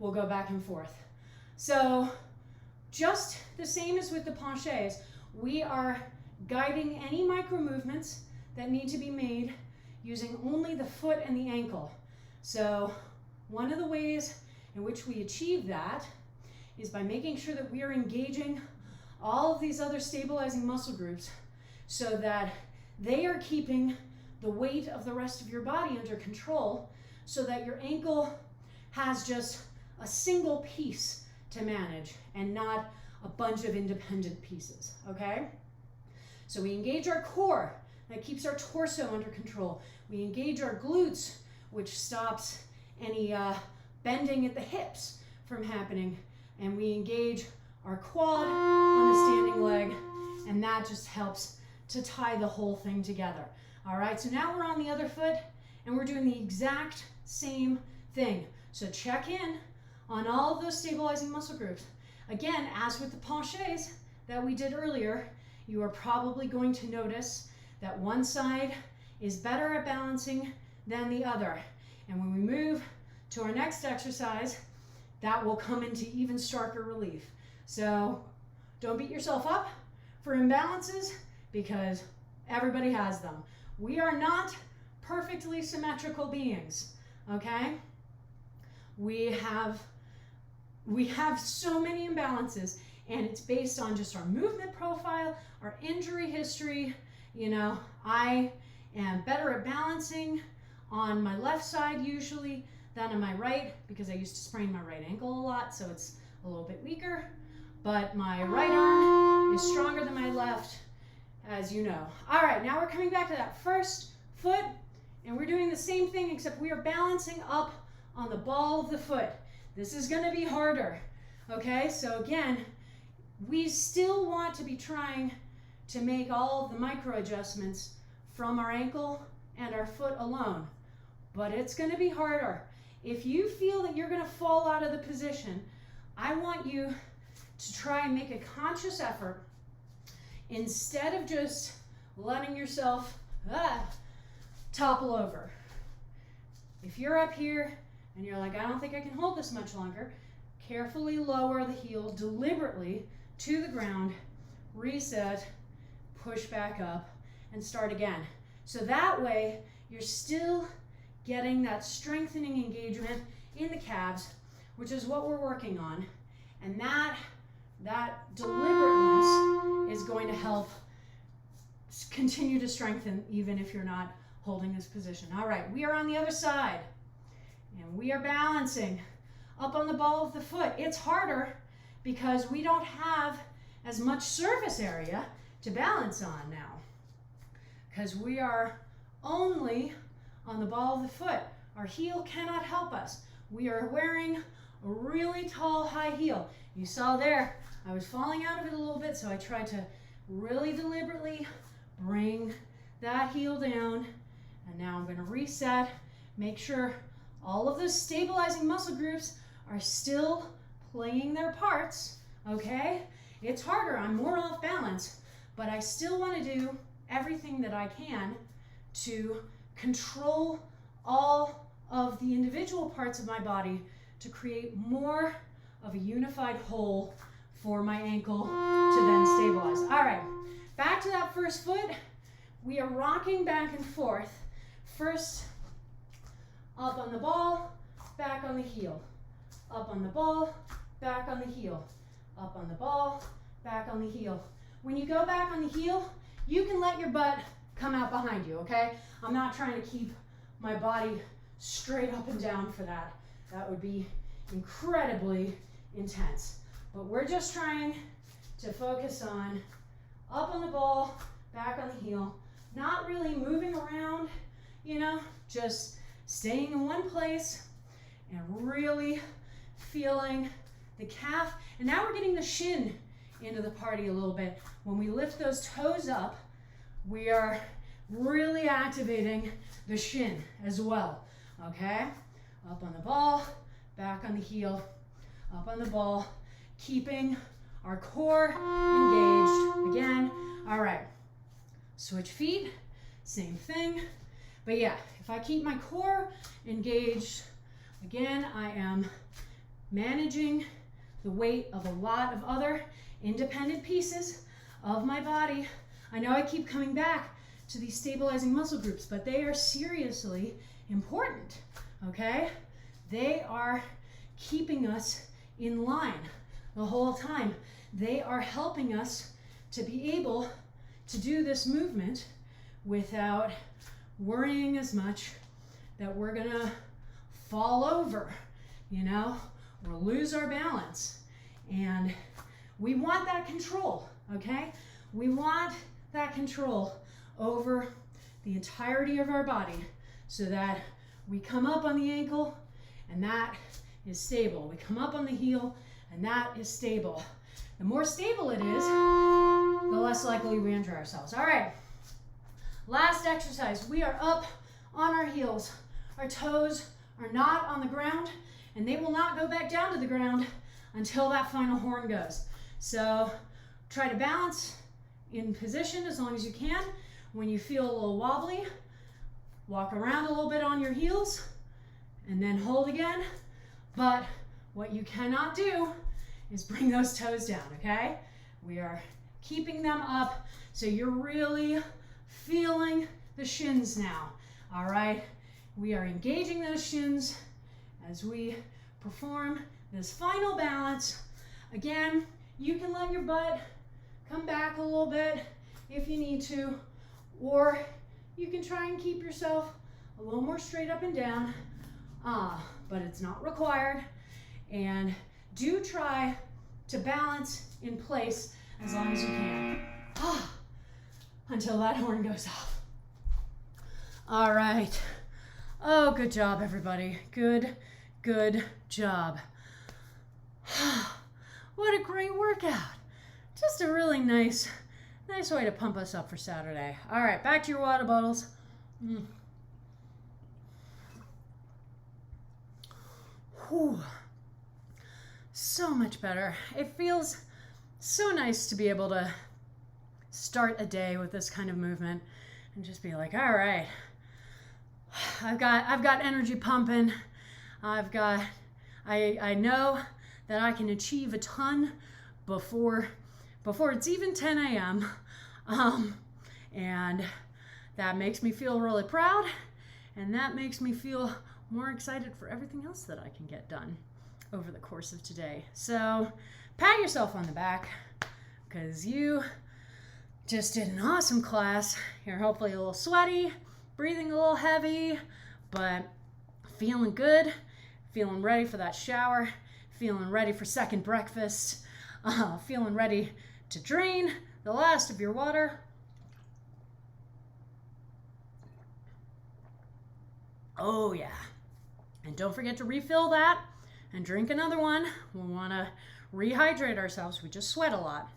go back and forth. So just the same as with the penchés, we are guiding any micro movements that need to be made using only the foot and the ankle. So one of the ways in which we achieve that is by making sure that we are engaging all of these other stabilizing muscle groups so that they are keeping the weight of the rest of your body under control, so that your ankle has just a single piece to manage and not a bunch of independent pieces, okay? So we engage our core, that keeps our torso under control. We engage our glutes, which stops any bending at the hips from happening. And we engage our quad on the standing leg, and that just helps to tie the whole thing together. All right, so now we're on the other foot, and we're doing the exact same thing. So check in on all of those stabilizing muscle groups. Again, as with the penchés that we did earlier, you are probably going to notice that one side is better at balancing than the other. And when we move to our next exercise, that will come into even starker relief. So don't beat yourself up for imbalances, because everybody has them. We are not perfectly symmetrical beings, okay? We have so many imbalances, and it's based on just our movement profile, our injury history. You know, I am better at balancing on my left side usually than on my right, because I used to sprain my right ankle a lot, so it's a little bit weaker. But my right arm is stronger than my left, as you know. All right, now we're coming back to that first foot, and we're doing the same thing, except we are balancing up on the ball of the foot. This is gonna be harder, okay? So again, we still want to be trying to make all of the micro adjustments from our ankle and our foot alone, but it's gonna be harder. If you feel that you're gonna fall out of the position, I want you to try and make a conscious effort, instead of just letting yourself topple over. If you're up here and you're like, I don't think I can hold this much longer, carefully lower the heel deliberately to the ground, reset, push back up, and start again. So that way, you're still getting that strengthening engagement in the calves, which is what we're working on. And that deliberateness is going to help continue to strengthen even if you're not holding this position. All right, we are on the other side, and we are balancing up on the ball of the foot. It's harder because we don't have as much surface area to balance on now, because we are only on the ball of the foot. Our heel cannot help us. We are wearing a really tall high heel. You saw there, I was falling out of it a little bit, so I tried to really deliberately bring that heel down. And now I'm going to reset, make sure all of those stabilizing muscle groups are still playing their parts, okay? It's harder, I'm more off balance, but I still want to do everything that I can to control all of the individual parts of my body to create more of a unified whole for my ankle to then stabilize. All right, back to that first foot. We are rocking back and forth. First, up on the ball, back on the heel. Up on the ball, back on the heel. Up on the ball, back on the heel. When you go back on the heel, you can let your butt come out behind you, okay? I'm not trying to keep my body straight up and down for that. That would be incredibly intense. But we're just trying to focus on up on the ball, back on the heel, not really moving around, you know, just staying in one place and really feeling the calf. And now we're getting the shin into the party a little bit. When we lift those toes up, we are really activating the shin as well, okay? Up on the ball, back on the heel, up on the ball, keeping our core engaged. Again, all right, switch feet, same thing. But yeah, if I keep my core engaged, again, I am managing the weight of a lot of other independent pieces of my body. I know I keep coming back to these stabilizing muscle groups, but they are seriously important, okay? They are keeping us in line the whole time. They are helping us to be able to do this movement without worrying as much that we're gonna fall over, you know, or lose our balance. And we want that control, okay? We want that control over the entirety of our body so that we come up on the ankle and that is stable. We come up on the heel and that is stable. The more stable it is, the less likely we injure ourselves. All right, last exercise. We are up on our heels. Our toes are not on the ground and they will not go back down to the ground until that final horn goes. So try to balance in position as long as you can. When you feel a little wobbly, walk around a little bit on your heels and then hold again. But what you cannot do is bring those toes down, okay? We are keeping them up so you're really feeling the shins now, all right? We are engaging those shins as we perform this final balance. Again, you can let your butt come back a little bit if you need to, or you can try and keep yourself a little more straight up and down, but it's not required. And do try to balance in place as long as you can, until that horn goes off. All right. Oh, good job, everybody. Good job. What a great workout. Just a really nice way to pump us up for Saturday. All right, back to your water bottles. Whew. So much better. It feels so nice to be able to start a day with this kind of movement and just be like, all right, I've got energy pumping. I know that I can achieve a ton before it's even 10 a.m. And that makes me feel really proud, and that makes me feel more excited for everything else that I can get done over the course of today. So pat yourself on the back because you just did an awesome class. You're hopefully a little sweaty, breathing a little heavy, but feeling good, feeling ready for that shower, feeling ready for second breakfast, feeling ready to drain the last of your water. Oh yeah. And don't forget to refill that and drink another one. We want to rehydrate ourselves. We just sweat a lot.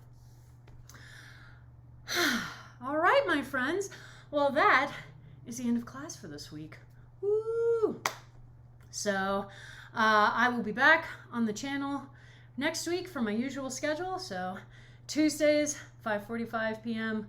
All right, my friends. Well, that is the end of class for this week. Woo! So I will be back on the channel next week for my usual schedule. So Tuesdays, 5:45 p.m.,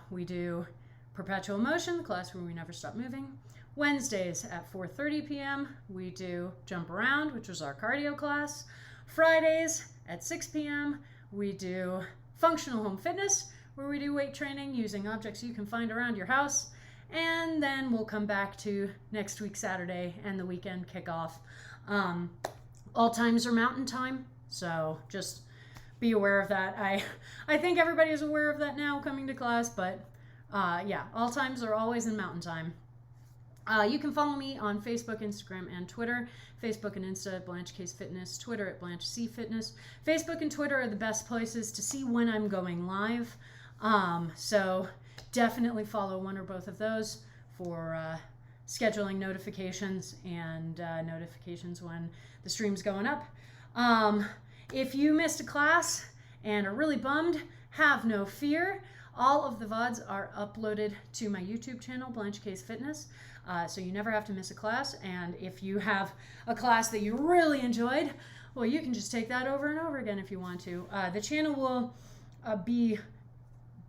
we do Perpetual Motion, the class where we never stop moving. Wednesdays at 4:30 p.m., we do Jump Around, which was our cardio class. Fridays at 6 p.m., we do Functional Home Fitness, where we do weight training using objects you can find around your house. And then we'll come back to next week, Saturday, and the weekend kickoff. All times are mountain time, so just be aware of that. I think everybody is aware of that now coming to class, but yeah, all times are always in mountain time. You can follow me on Facebook, Instagram, and Twitter. Facebook and Insta at Blanche Case Fitness, Twitter at Blanche C Fitness. Facebook and Twitter are the best places to see when I'm going live. So definitely follow one or both of those for scheduling notifications and notifications when the stream's going up. If you missed a class and are really bummed, have no fear. All of the VODs are uploaded to my YouTube channel, Blanche Case Fitness, so you never have to miss a class. And if you have a class that you really enjoyed, well, you can just take that over and over again if you want to. The channel will be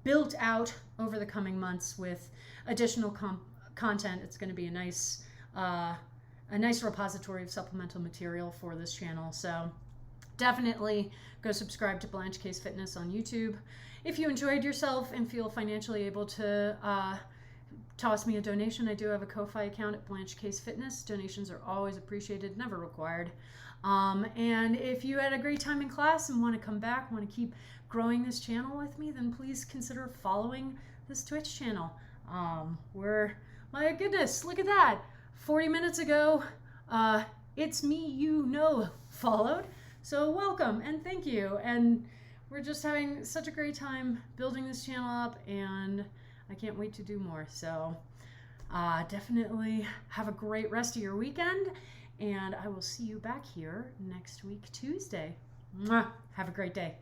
built out over the coming months with additional content. It's going to be a nice repository of supplemental material for this channel. So definitely go subscribe to Blanche Case Fitness on YouTube. If you enjoyed yourself and feel financially able to toss me a donation, I do have a Ko-Fi account at Blanche Case Fitness. Donations are always appreciated, never required. And if you had a great time in class and want to come back, want to keep growing this channel with me, then please consider following this Twitch channel. My goodness, look at that. 40 minutes ago, It's Me You Know followed. So welcome and thank you. And we're just having such a great time building this channel up, and I can't wait to do more. So definitely have a great rest of your weekend, and I will see you back here next week, Tuesday. Mwah! Have a great day.